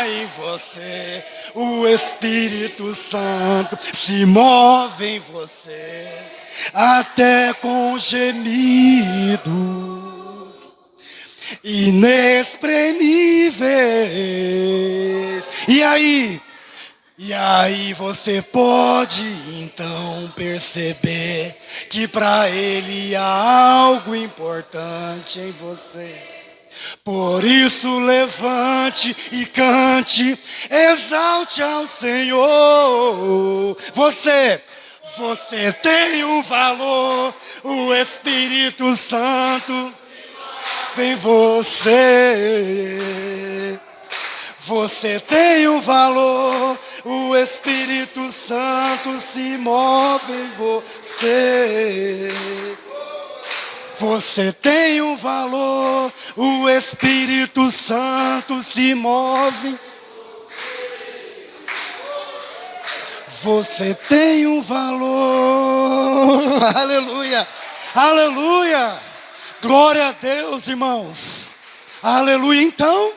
em você. O Espírito Santo se move em você, até com gemidos inexprimíveis. E aí você pode então perceber que para Ele há algo importante em você. Por isso levante e cante, exalte ao Senhor. Você tem um valor, o Espírito Santo em você. Você tem um valor, o Espírito Santo se move em você. Você tem um valor, o Espírito Santo se move. Você tem um valor. Aleluia, aleluia. Glória a Deus, irmãos. Aleluia, então.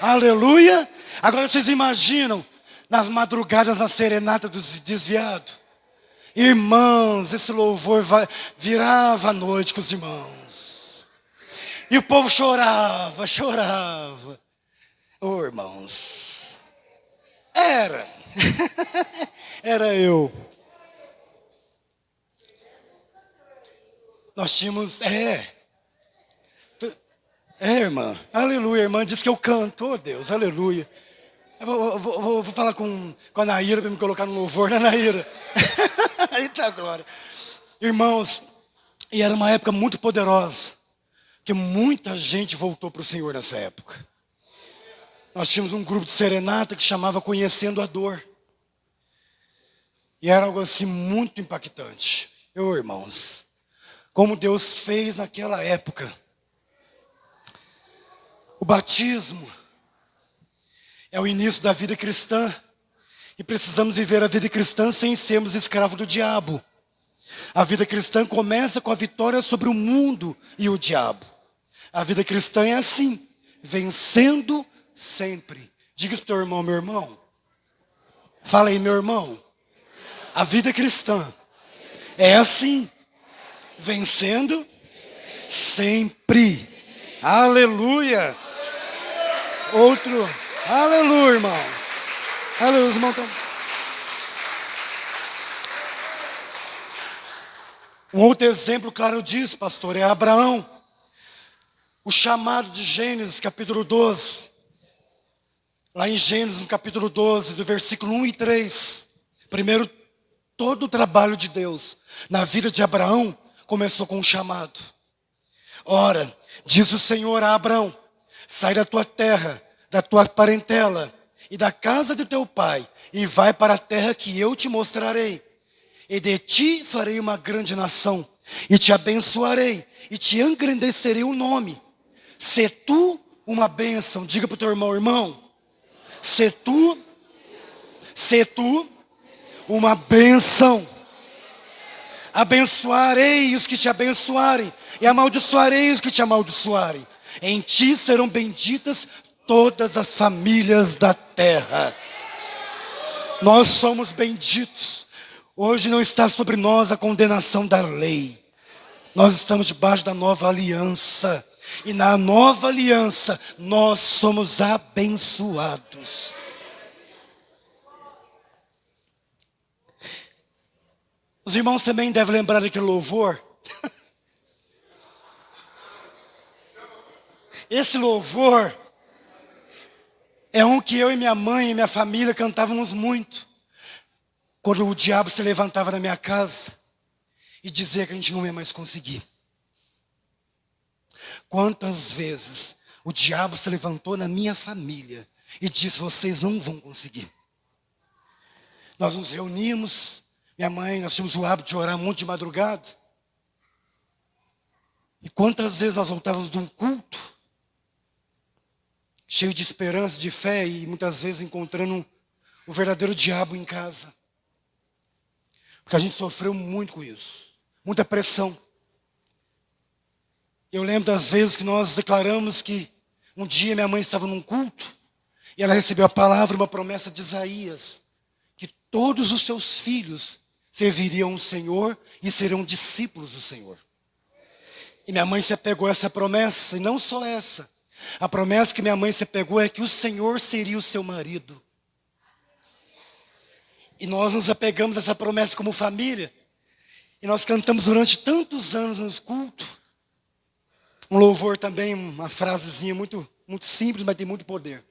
Aleluia. Agora vocês imaginam, nas madrugadas, na serenata dos desviados. Irmãos, esse louvor virava a noite com os irmãos. E o povo chorava, chorava. Oh, irmãos. Era eu. Nós tínhamos, irmã, aleluia, irmã disse que eu canto, oh Deus, aleluia. Eu vou falar com a Naíra para me colocar no louvor, né, Naíra? Eita glória. Irmãos, e era uma época muito poderosa, que muita gente voltou para o Senhor nessa época. Nós tínhamos um grupo de serenata que chamava Conhecendo a Dor. E era algo assim muito impactante. Irmãos, como Deus fez naquela época. O batismo é o início da vida cristã. E precisamos viver a vida cristã sem sermos escravos do diabo. A vida cristã começa com a vitória sobre o mundo e o diabo. A vida cristã é assim, vencendo sempre. Diga isso para o teu irmão, meu irmão. Fala aí, meu irmão. A vida cristã é assim, vencendo sempre. Aleluia. Outro, aleluia, irmãos. Aleluia, os irmãos estão... Um outro exemplo claro disso, pastor, é Abraão. O chamado de Gênesis, capítulo 12. Lá em Gênesis, no capítulo 12, do versículo 1 e 3. Primeiro, todo o trabalho de Deus na vida de Abraão começou com um chamado. Ora, diz o Senhor a Abraão: sai da tua terra, da tua parentela e da casa de teu pai, e vai para a terra que eu te mostrarei. E de ti farei uma grande nação, e te abençoarei, e te engrandecerei o nome. Se tu uma bênção, diga para o teu irmão, irmão, se tu uma bênção. Abençoarei os que te abençoarem, e amaldiçoarei os que te amaldiçoarem. Em ti serão benditas todas as famílias da terra. Nós somos benditos. Hoje não está sobre nós a condenação da lei. Nós estamos debaixo da nova aliança. E na nova aliança nós somos abençoados. Os irmãos também devem lembrar daquele louvor. Esse louvor é um que eu e minha mãe e minha família cantávamos muito. Quando o diabo se levantava na minha casa e dizia que a gente não ia mais conseguir. Quantas vezes o diabo se levantou na minha família e disse: vocês não vão conseguir. Nós nos reuníamos, minha mãe, nós tínhamos o hábito de orar muito de madrugada. E quantas vezes nós voltávamos de um culto, cheio de esperança, de fé, e muitas vezes encontrando o verdadeiro diabo em casa. Porque a gente sofreu muito com isso. Muita pressão. Eu lembro das vezes que nós declaramos que um dia minha mãe estava num culto e ela recebeu a palavra, uma promessa de Isaías, que todos os seus filhos serviriam o Senhor e serão discípulos do Senhor. E minha mãe se apegou a essa promessa, e não só essa. A promessa que minha mãe se apegou é que o Senhor seria o seu marido. E nós nos apegamos a essa promessa como família. E nós cantamos durante tantos anos nos cultos. Um louvor também, uma frasezinha muito, muito simples, mas tem muito poder.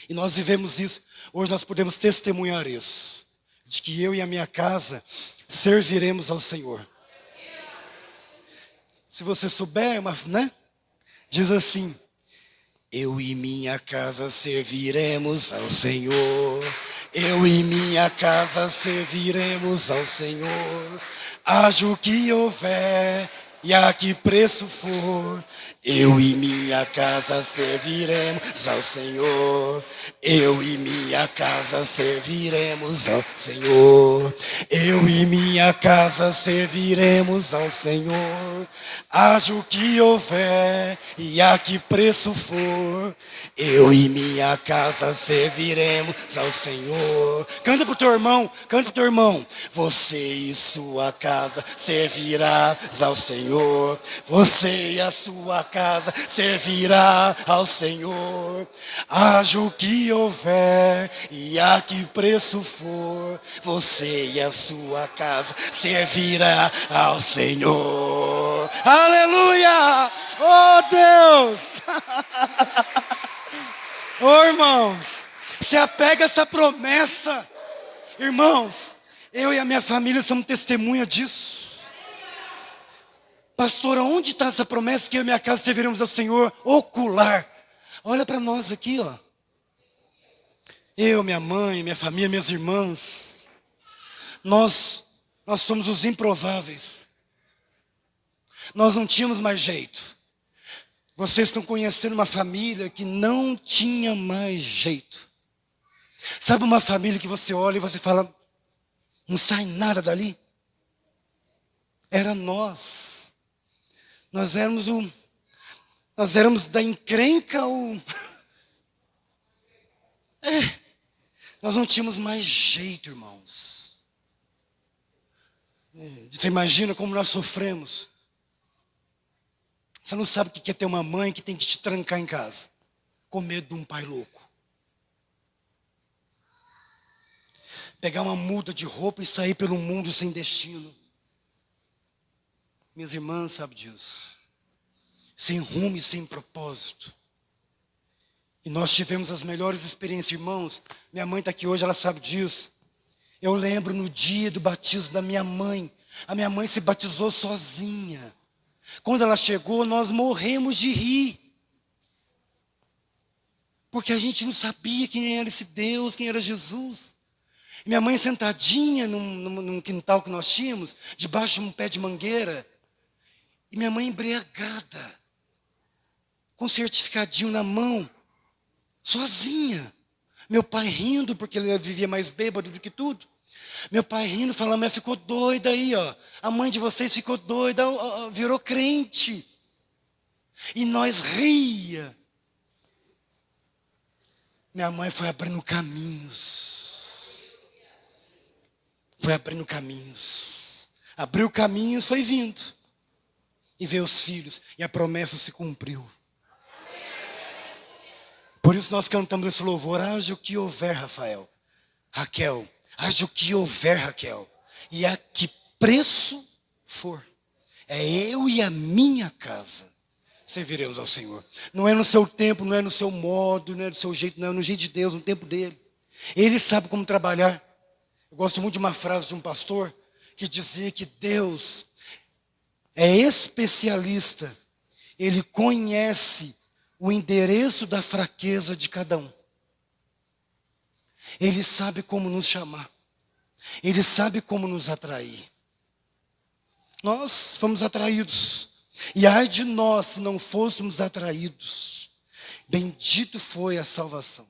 E nós vivemos isso. Hoje nós podemos testemunhar isso. De que eu e a minha casa serviremos ao Senhor. Se você souber, diz assim: Eu e minha casa serviremos ao Senhor. Eu e minha casa serviremos ao Senhor. Haja o que houver e a que preço for. Eu e minha casa serviremos ao Senhor. Eu e minha casa serviremos ao Senhor. Eu e minha casa serviremos ao Senhor. Haja o que houver e a que preço for. Eu e minha casa serviremos ao Senhor. Canta pro teu irmão, canta pro teu irmão. Você e sua casa servirás ao Senhor. Você e a sua casa servirá ao Senhor. Haja o que houver e a que preço for. Você e a sua casa servirá ao Senhor. Aleluia! Oh Deus! Oh irmãos, se apega a essa promessa. Irmãos, eu e a minha família somos testemunha disso. Pastor, onde está essa promessa que eu e minha casa serviremos ao Senhor? Ocular. Olha para nós aqui, ó. Eu, minha mãe, minha família, minhas irmãs. Nós somos os improváveis. Nós não tínhamos mais jeito. Vocês estão conhecendo uma família que não tinha mais jeito. Sabe uma família que você olha e você fala, não sai nada dali? Era nós. Nós éramos da encrenca nós não tínhamos mais jeito, irmãos. Você imagina como nós sofremos. Você não sabe o que é ter uma mãe que tem que te trancar em casa, com medo de um pai louco. Pegar uma muda de roupa e sair pelo mundo sem destino. Minhas irmãs sabem disso. Sem rumo e sem propósito. E nós tivemos as melhores experiências, irmãos. Minha mãe está aqui hoje, ela sabe disso. Eu lembro no dia do batismo da minha mãe. A minha mãe se batizou sozinha. Quando ela chegou, nós morremos de rir. Porque a gente não sabia quem era esse Deus, quem era Jesus. E minha mãe sentadinha num quintal que nós tínhamos, debaixo de um pé de mangueira. E minha mãe embriagada, com um certificadinho na mão, sozinha. Meu pai rindo, porque ele vivia mais bêbado do que tudo. Meu pai rindo, falando, mas ficou doida aí, ó. A mãe de vocês ficou doida, virou crente. E nós ria. Minha mãe foi abrindo caminhos. Foi abrindo caminhos. Abriu caminhos, foi vindo. E veio os filhos, e a promessa se cumpriu. Por isso nós cantamos esse louvor, haja o que houver, Raquel, haja o que houver, Raquel, e a que preço for, é eu e a minha casa, serviremos ao Senhor. Não é no seu tempo, não é no seu modo, não é no seu jeito, não é no jeito de Deus, no tempo dele. Ele sabe como trabalhar. Eu gosto muito de uma frase de um pastor, que dizia que Deus é especialista, ele conhece o endereço da fraqueza de cada um. Ele sabe como nos chamar. Ele sabe como nos atrair. Nós fomos atraídos. E ai de nós se não fôssemos atraídos. Bendito foi a salvação.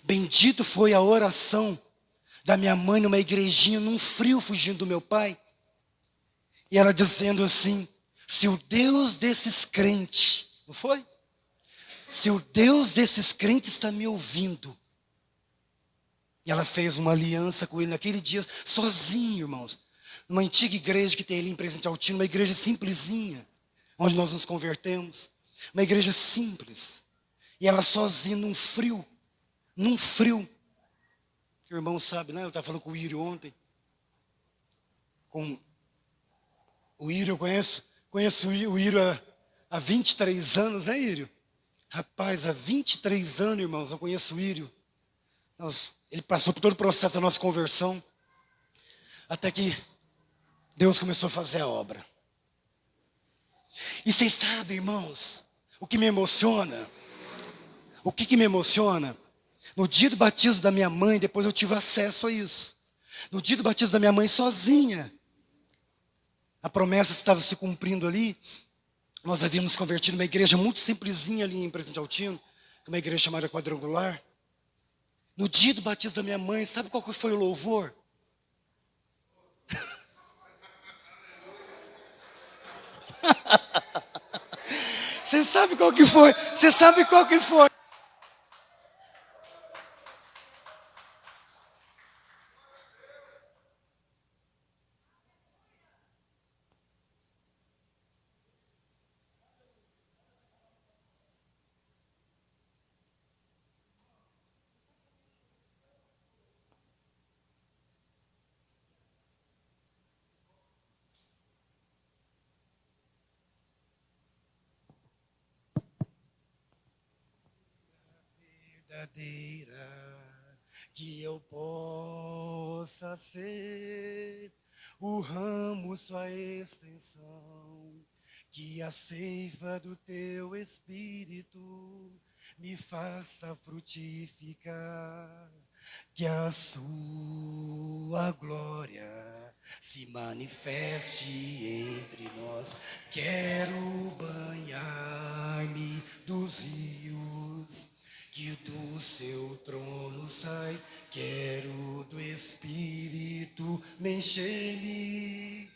Bendito foi a oração da minha mãe numa igrejinha, num frio, fugindo do meu pai. E ela dizendo assim, se o Deus desses crentes, não foi? Se o Deus desses crentes está me ouvindo. E ela fez uma aliança com ele naquele dia, sozinho, irmãos. Numa antiga igreja que tem ali em Presidente Altino, uma igreja simplesinha, onde nós nos convertemos. Uma igreja simples. E ela sozinha, num frio. O irmão sabe, né? Eu estava falando com o Írio ontem. O Írio eu conheço o Írio há 23 anos, né, Írio? Rapaz, há 23 anos, irmãos, eu conheço o Írio. Ele passou por todo o processo da nossa conversão, até que Deus começou a fazer a obra. E vocês sabem, irmãos, o que me emociona? O que me emociona? No dia do batismo da minha mãe, depois eu tive acesso a isso. No dia do batismo da minha mãe, sozinha, a promessa estava se cumprindo ali. Nós havíamos convertido uma igreja muito simplesinha ali em Presidente Altino, uma igreja chamada Quadrangular. No dia do batismo da minha mãe, sabe qual que foi o louvor? Você sabe qual que foi? Você sabe qual que foi? Verdadeira, que eu possa ser o ramo, sua extensão, que a seiva do teu Espírito me faça frutificar, que a sua glória se manifeste entre nós. Quero banhar-me dos rios que do seu trono sai, quero do Espírito me encher-me.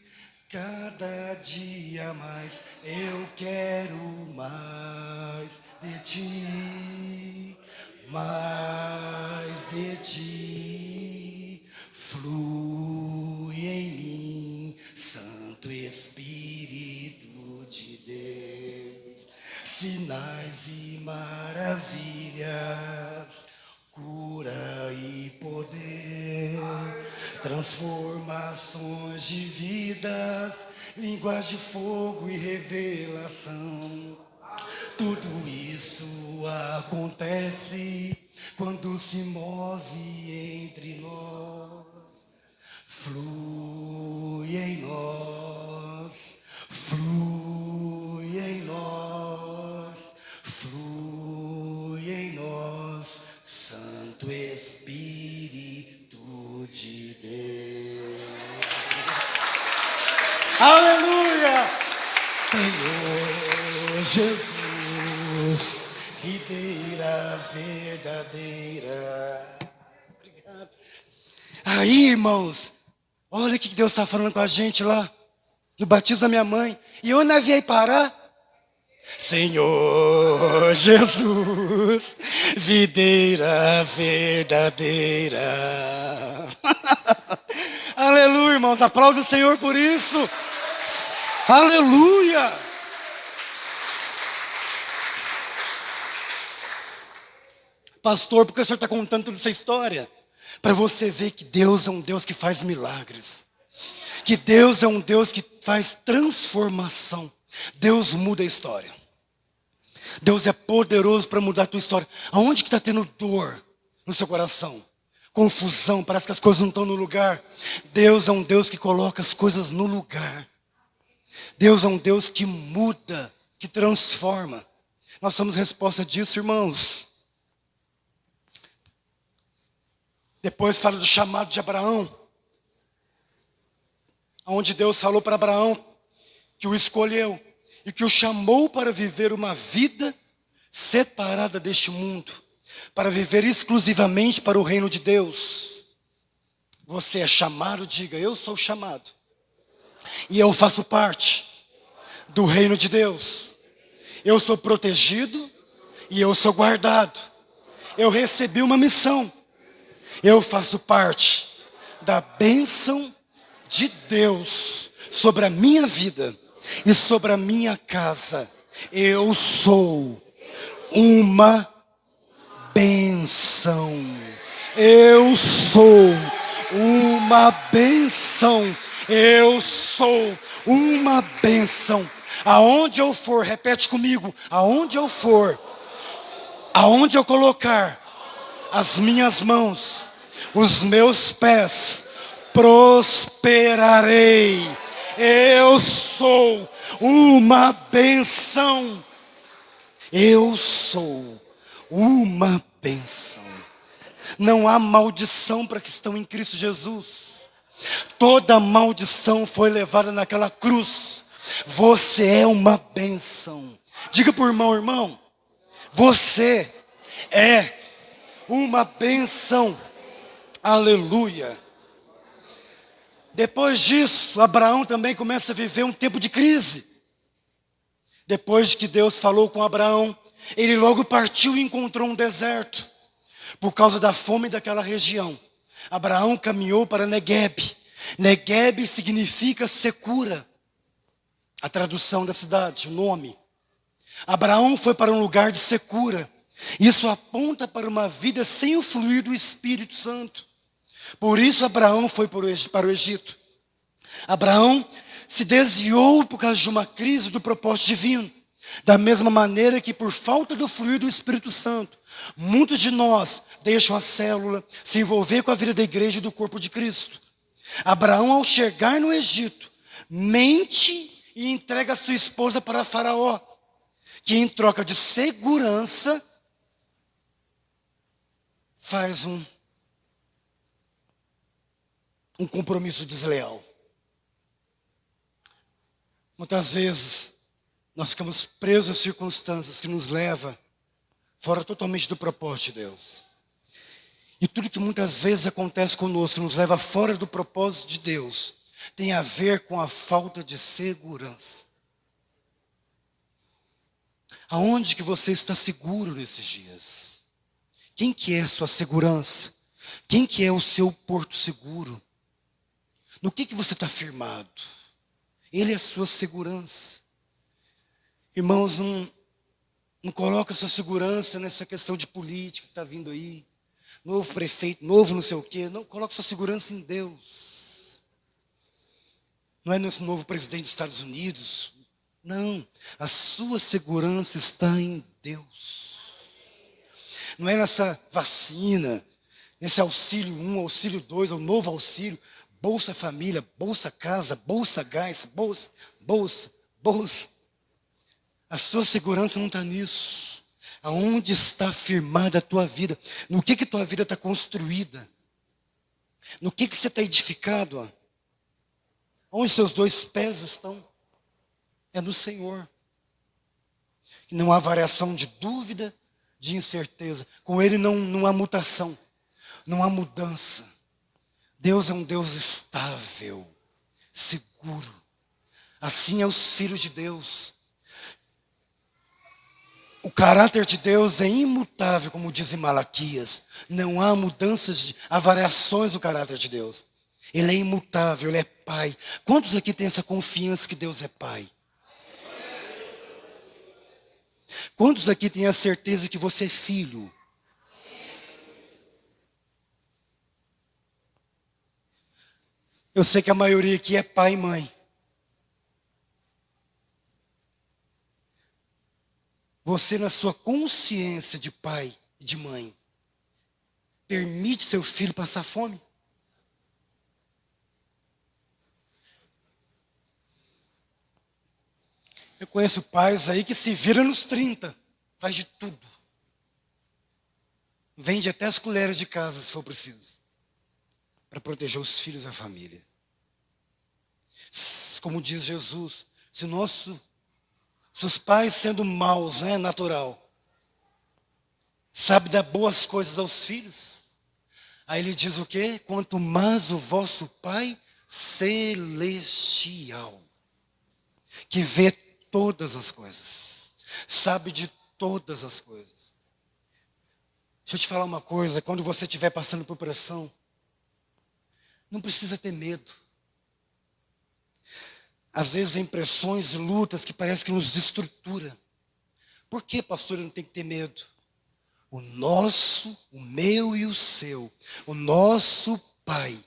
Cada dia mais eu quero mais de ti, mais de ti. Flui em mim, Santo Espírito de Deus, sinais e maravilhas, cura e poder, transformações de vidas, línguas de fogo e revelação. Tudo isso acontece quando se move entre nós. Flui em nós, flui em nós, flui em nós, Santo Espírito de Deus. Aleluia! Senhor Jesus, videira verdadeira. Obrigado. Aí, irmãos, olha o que Deus está falando com a gente lá, no batismo da minha mãe. E onde nós viemos parar? Senhor Jesus, videira verdadeira. Aleluia, irmãos, aplaude o Senhor por isso. Aleluia. Pastor, por que o senhor está contando toda essa história? Para você ver que Deus é um Deus que faz milagres. Que Deus é um Deus que faz transformação. Deus muda a história. Deus é poderoso para mudar a tua história. Aonde que está tendo dor no seu coração? Confusão, parece que as coisas não estão no lugar. Deus é um Deus que coloca as coisas no lugar. Deus é um Deus que muda, que transforma. Nós somos resposta disso, irmãos. Depois fala do chamado de Abraão, onde Deus falou para Abraão que o escolheu e que o chamou para viver uma vida separada deste mundo, para viver exclusivamente para o reino de Deus. Você é chamado, diga, eu sou chamado. E eu faço parte do reino de Deus. Eu sou protegido e eu sou guardado. Eu recebi uma missão. Eu faço parte da bênção de Deus sobre a minha vida e sobre a minha casa. Eu sou uma bênção. Eu sou uma bênção. Eu sou uma bênção. Aonde eu for, repete comigo, aonde eu for, aonde eu colocar as minhas mãos, os meus pés, prosperarei. Eu sou uma bênção. Eu sou uma bênção. Não há maldição para que estão em Cristo Jesus. Toda maldição foi levada naquela cruz. Você é uma bênção. Diga para o irmão, irmão, você é uma bênção. Aleluia. Depois disso, Abraão também começa a viver um tempo de crise. Depois que Deus falou com Abraão, ele logo partiu e encontrou um deserto. Por causa da fome daquela região, Abraão caminhou para Neguebe. Neguebe significa secura. A tradução da cidade, o nome. Abraão foi para um lugar de secura. Isso aponta para uma vida sem o fluir do Espírito Santo. Por isso Abraão foi para o Egito. Abraão se desviou por causa de uma crise do propósito divino. Da mesma maneira que por falta do fluir do Espírito Santo, muitos de nós deixam a célula, se envolver com a vida da igreja e do corpo de Cristo. Abraão, ao chegar no Egito, mente e entrega sua esposa para Faraó, que em troca de segurança, faz um compromisso desleal. Muitas vezes, nós ficamos presos a circunstâncias que nos levam fora totalmente do propósito de Deus. E tudo que muitas vezes acontece conosco, que nos leva fora do propósito de Deus, tem a ver com a falta de segurança. Aonde que você está seguro nesses dias? Quem que é a sua segurança? Quem que é o seu porto seguro? No que você está firmado? Ele é a sua segurança. Irmãos, não coloca sua segurança nessa questão de política que está vindo aí. Novo prefeito, novo não sei o quê. Não, coloca sua segurança em Deus. Não é nesse novo presidente dos Estados Unidos. Não, a sua segurança está em Deus. Não é nessa vacina, nesse auxílio 1, auxílio 2, o novo auxílio, Bolsa Família, Bolsa Casa, Bolsa Gás, Bolsa. A sua segurança não está nisso. Aonde está firmada a tua vida? No que tua vida está construída? No que você está edificado? Ó? Onde seus dois pés estão? É no Senhor. Não há variação de dúvida, de incerteza. Com Ele não há mutação, não há mudança. Deus é um Deus estável, seguro. Assim é os filhos de Deus. O caráter de Deus é imutável, como diz em Malaquias. Não há mudanças, há variações do caráter de Deus. Ele é imutável, Ele é Pai. Quantos aqui têm essa confiança que Deus é Pai? Quantos aqui têm a certeza que você é filho? Eu sei que a maioria aqui é pai e mãe. Você, na sua consciência de pai e de mãe, permite seu filho passar fome? Eu conheço pais aí que se viram nos 30, faz de tudo. Vende até as colheres de casa, se for preciso, para proteger os filhos e a família. Como diz Jesus, se os pais sendo maus, né, natural, sabe dar boas coisas aos filhos, aí ele diz o quê? Quanto mais o vosso Pai celestial, que vê todas as coisas, sabe de todas as coisas. Deixa eu te falar uma coisa, quando você estiver passando por pressão, não precisa ter medo. Às vezes em pressões e lutas que parece que nos destrutura. Por que, pastor, eu não tenho que ter medo? O meu e o seu, o nosso Pai,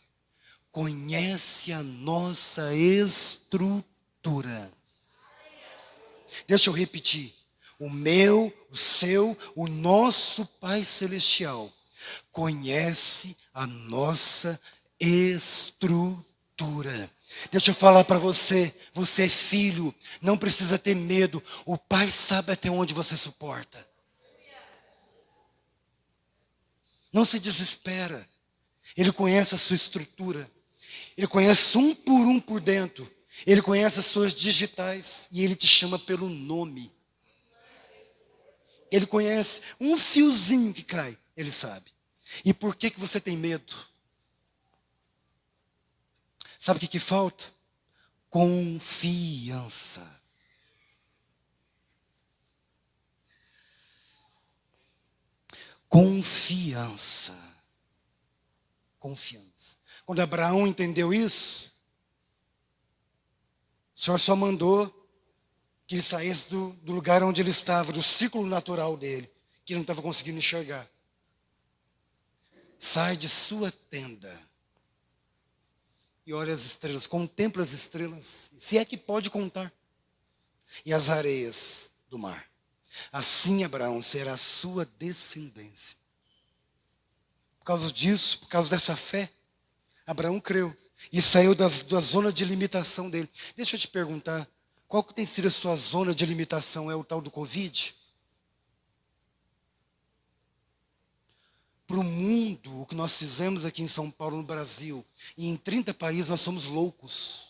conhece a nossa estrutura. Deixa eu repetir. O meu, o seu, o nosso Pai Celestial conhece a nossa estrutura. Deixa eu falar para você, você é filho, não precisa ter medo. O Pai sabe até onde você suporta. Não se desespera. Ele conhece a sua estrutura. Ele conhece um por dentro. Ele conhece as suas digitais e Ele te chama pelo nome. Ele conhece um fiozinho que cai, Ele sabe. E por que você tem medo? Sabe o que falta? Confiança. Confiança. Confiança. Quando Abraão entendeu isso, o Senhor só mandou que ele saísse do lugar onde ele estava, do ciclo natural dele, que ele não estava conseguindo enxergar. Sai de sua tenda e olha as estrelas, contempla as estrelas, se é que pode contar, e as areias do mar. Assim, Abraão, será a sua descendência. Por causa disso, por causa dessa fé, Abraão creu e saiu da zona de limitação dele. Deixa eu te perguntar, qual que tem sido a sua zona de limitação? É o tal do Covid? Para o mundo, o que nós fizemos aqui em São Paulo, no Brasil, e em 30 países, nós somos loucos.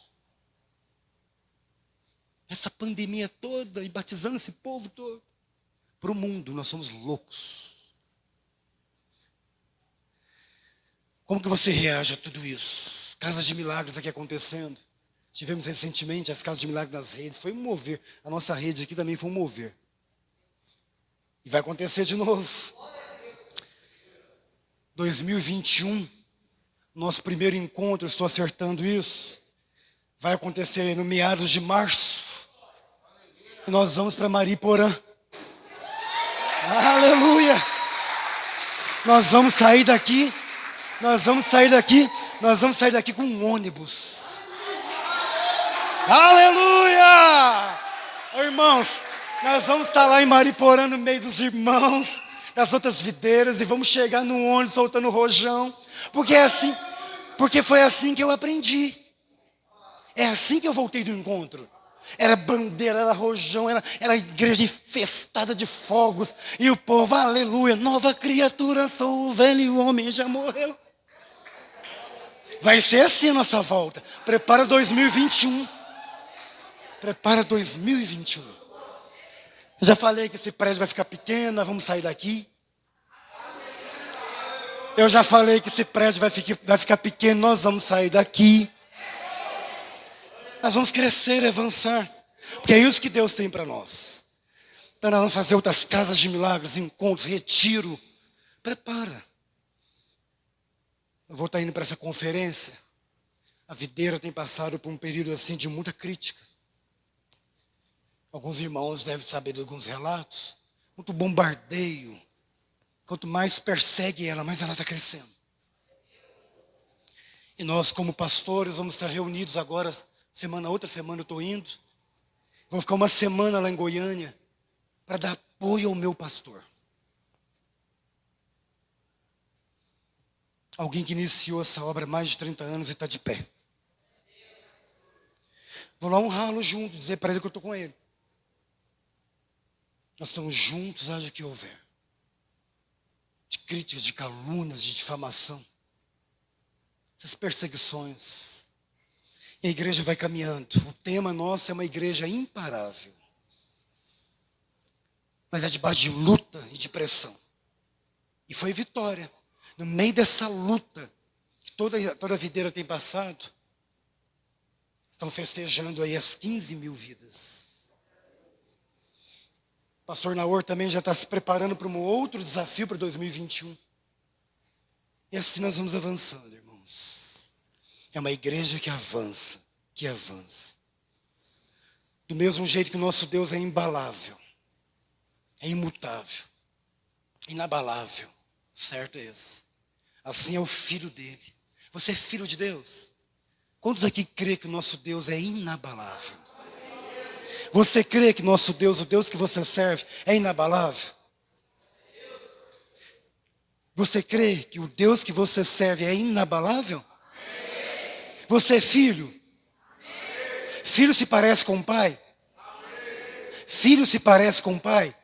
Essa pandemia toda, e batizando esse povo todo. Para o mundo, nós somos loucos. Como que você reage a tudo isso? Casas de milagres aqui acontecendo. Tivemos recentemente as casas de milagres nas redes. Foi um mover. A nossa rede aqui também foi um mover. E vai acontecer de novo. 2021, nosso primeiro encontro, estou acertando isso, vai acontecer no meados de março. E nós vamos para Mariporã. Aleluia! Nós vamos sair daqui com um ônibus. Aleluia! Irmãos, nós vamos estar lá em Mariporã no meio dos irmãos, das outras videiras, e vamos chegar no ônibus soltando rojão, porque foi assim que eu aprendi. É assim que eu voltei do encontro. Era bandeira, era rojão, era igreja infestada de fogos, e o povo, aleluia, nova criatura sou, o velho homem já morreu. Vai ser assim a nossa volta. Prepara 2021. Prepara 2021. Eu já falei que esse prédio vai ficar pequeno, nós vamos sair daqui. Eu já falei que esse prédio vai ficar pequeno, nós vamos sair daqui. Nós vamos crescer e avançar. Porque é isso que Deus tem para nós. Então nós vamos fazer outras casas de milagres, encontros, retiro. Prepara. Eu vou estar indo para essa conferência. A videira tem passado por um período assim de muita crítica. Alguns irmãos devem saber de alguns relatos. Muito bombardeio. Quanto mais persegue ela, mais ela está crescendo. E nós, como pastores, vamos estar reunidos agora, outra semana eu estou indo. Vou ficar uma semana lá em Goiânia para dar apoio ao meu pastor. Alguém que iniciou essa obra há mais de 30 anos e está de pé. Vou lá honrá-lo junto, dizer para ele que eu estou com ele. Nós estamos juntos, haja o que houver. De críticas, de calúnias, de difamação. Essas perseguições. E a igreja vai caminhando. O tema nosso é uma igreja imparável. Mas é debaixo de luta e de pressão. E foi vitória. No meio dessa luta que toda a videira tem passado, estão festejando aí as 15 mil vidas. O pastor Naor também já está se preparando para um outro desafio para 2021. E assim nós vamos avançando, irmãos. É uma igreja que avança, que avança. Do mesmo jeito que o nosso Deus é imbalável, é imutável, inabalável. Certo é esse. Assim é o Filho dele. Você é filho de Deus? Quantos aqui crê que o nosso Deus é inabalável? Você crê que nosso Deus, o Deus que você serve, é inabalável? Você crê que o Deus que você serve é inabalável? Você é filho? Filho se parece com o pai? Filho se parece com o pai?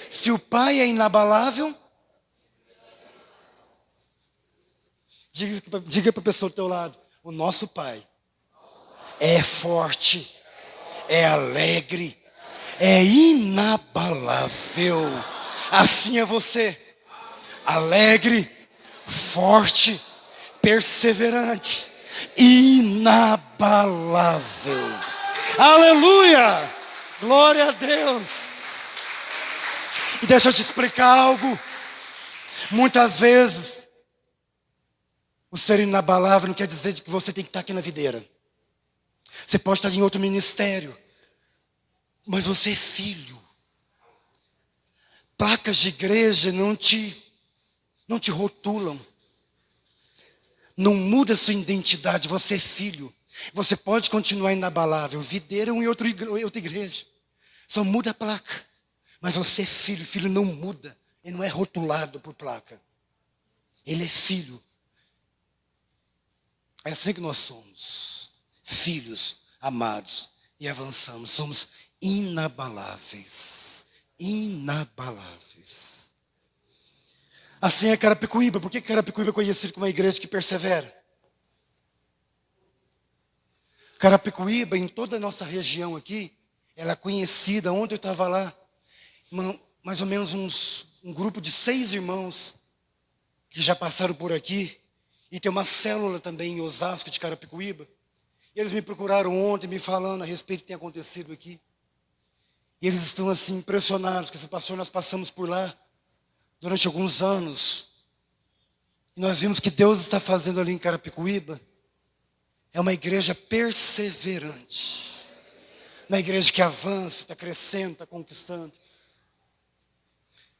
Se o pai é inabalável, diga para a pessoa do teu lado, o nosso pai é forte, é alegre, é inabalável. Assim é você, alegre, forte, perseverante, inabalável. Aleluia! Glória a Deus! E deixa eu te explicar algo. Muitas vezes, o ser inabalável não quer dizer que você tem que estar aqui na videira. Você pode estar em outro ministério, mas você é filho. Placas de igreja não te rotulam. Não muda a sua identidade, você é filho. Você pode continuar inabalável, videira em outra igreja. Só muda a placa. Mas você é filho, filho não muda. Ele não é rotulado por placa. Ele é filho. É assim que nós somos. Filhos amados. E avançamos. Somos inabaláveis. Inabaláveis. Assim é Carapicuíba. Por que Carapicuíba é conhecido como uma igreja que persevera? Carapicuíba, em toda a nossa região aqui, ela é conhecida. Ontem eu estava lá, mais ou menos um grupo de 6 irmãos que já passaram por aqui. E tem uma célula também em Osasco de Carapicuíba. E eles me procuraram ontem, me falando a respeito do que tem acontecido aqui. E eles estão assim impressionados, que pastor, nós passamos por lá durante alguns anos. E nós vimos que Deus está fazendo ali em Carapicuíba. É uma igreja perseverante. Uma igreja que avança, está crescendo, está conquistando.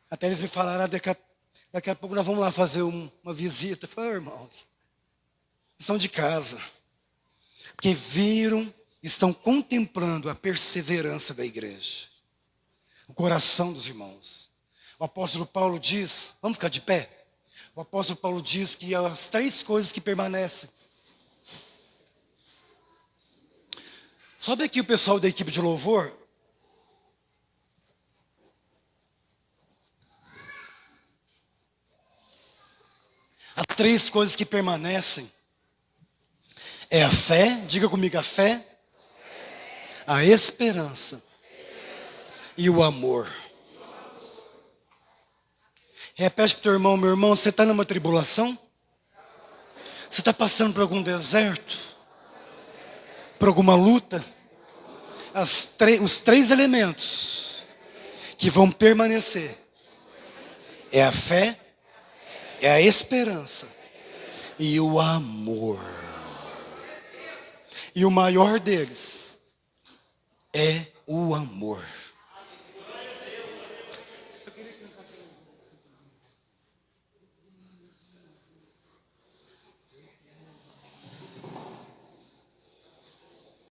Até eles me falaram, daqui a pouco nós vamos lá fazer uma visita. Eu falei, irmãos, são de casa. Porque viram, estão contemplando a perseverança da igreja. O coração dos irmãos. O apóstolo Paulo diz, vamos ficar de pé? O apóstolo Paulo diz que as 3 coisas que permanecem. Sobe aqui o pessoal da equipe de louvor. Há 3 coisas que permanecem. É a fé, diga comigo, a fé, a esperança e o amor. Repete para o teu irmão, meu irmão, você está numa tribulação? Você está passando por algum deserto? Por alguma luta? Os 3 elementos que vão permanecer é a fé, é a esperança e o amor. E o maior deles é o amor.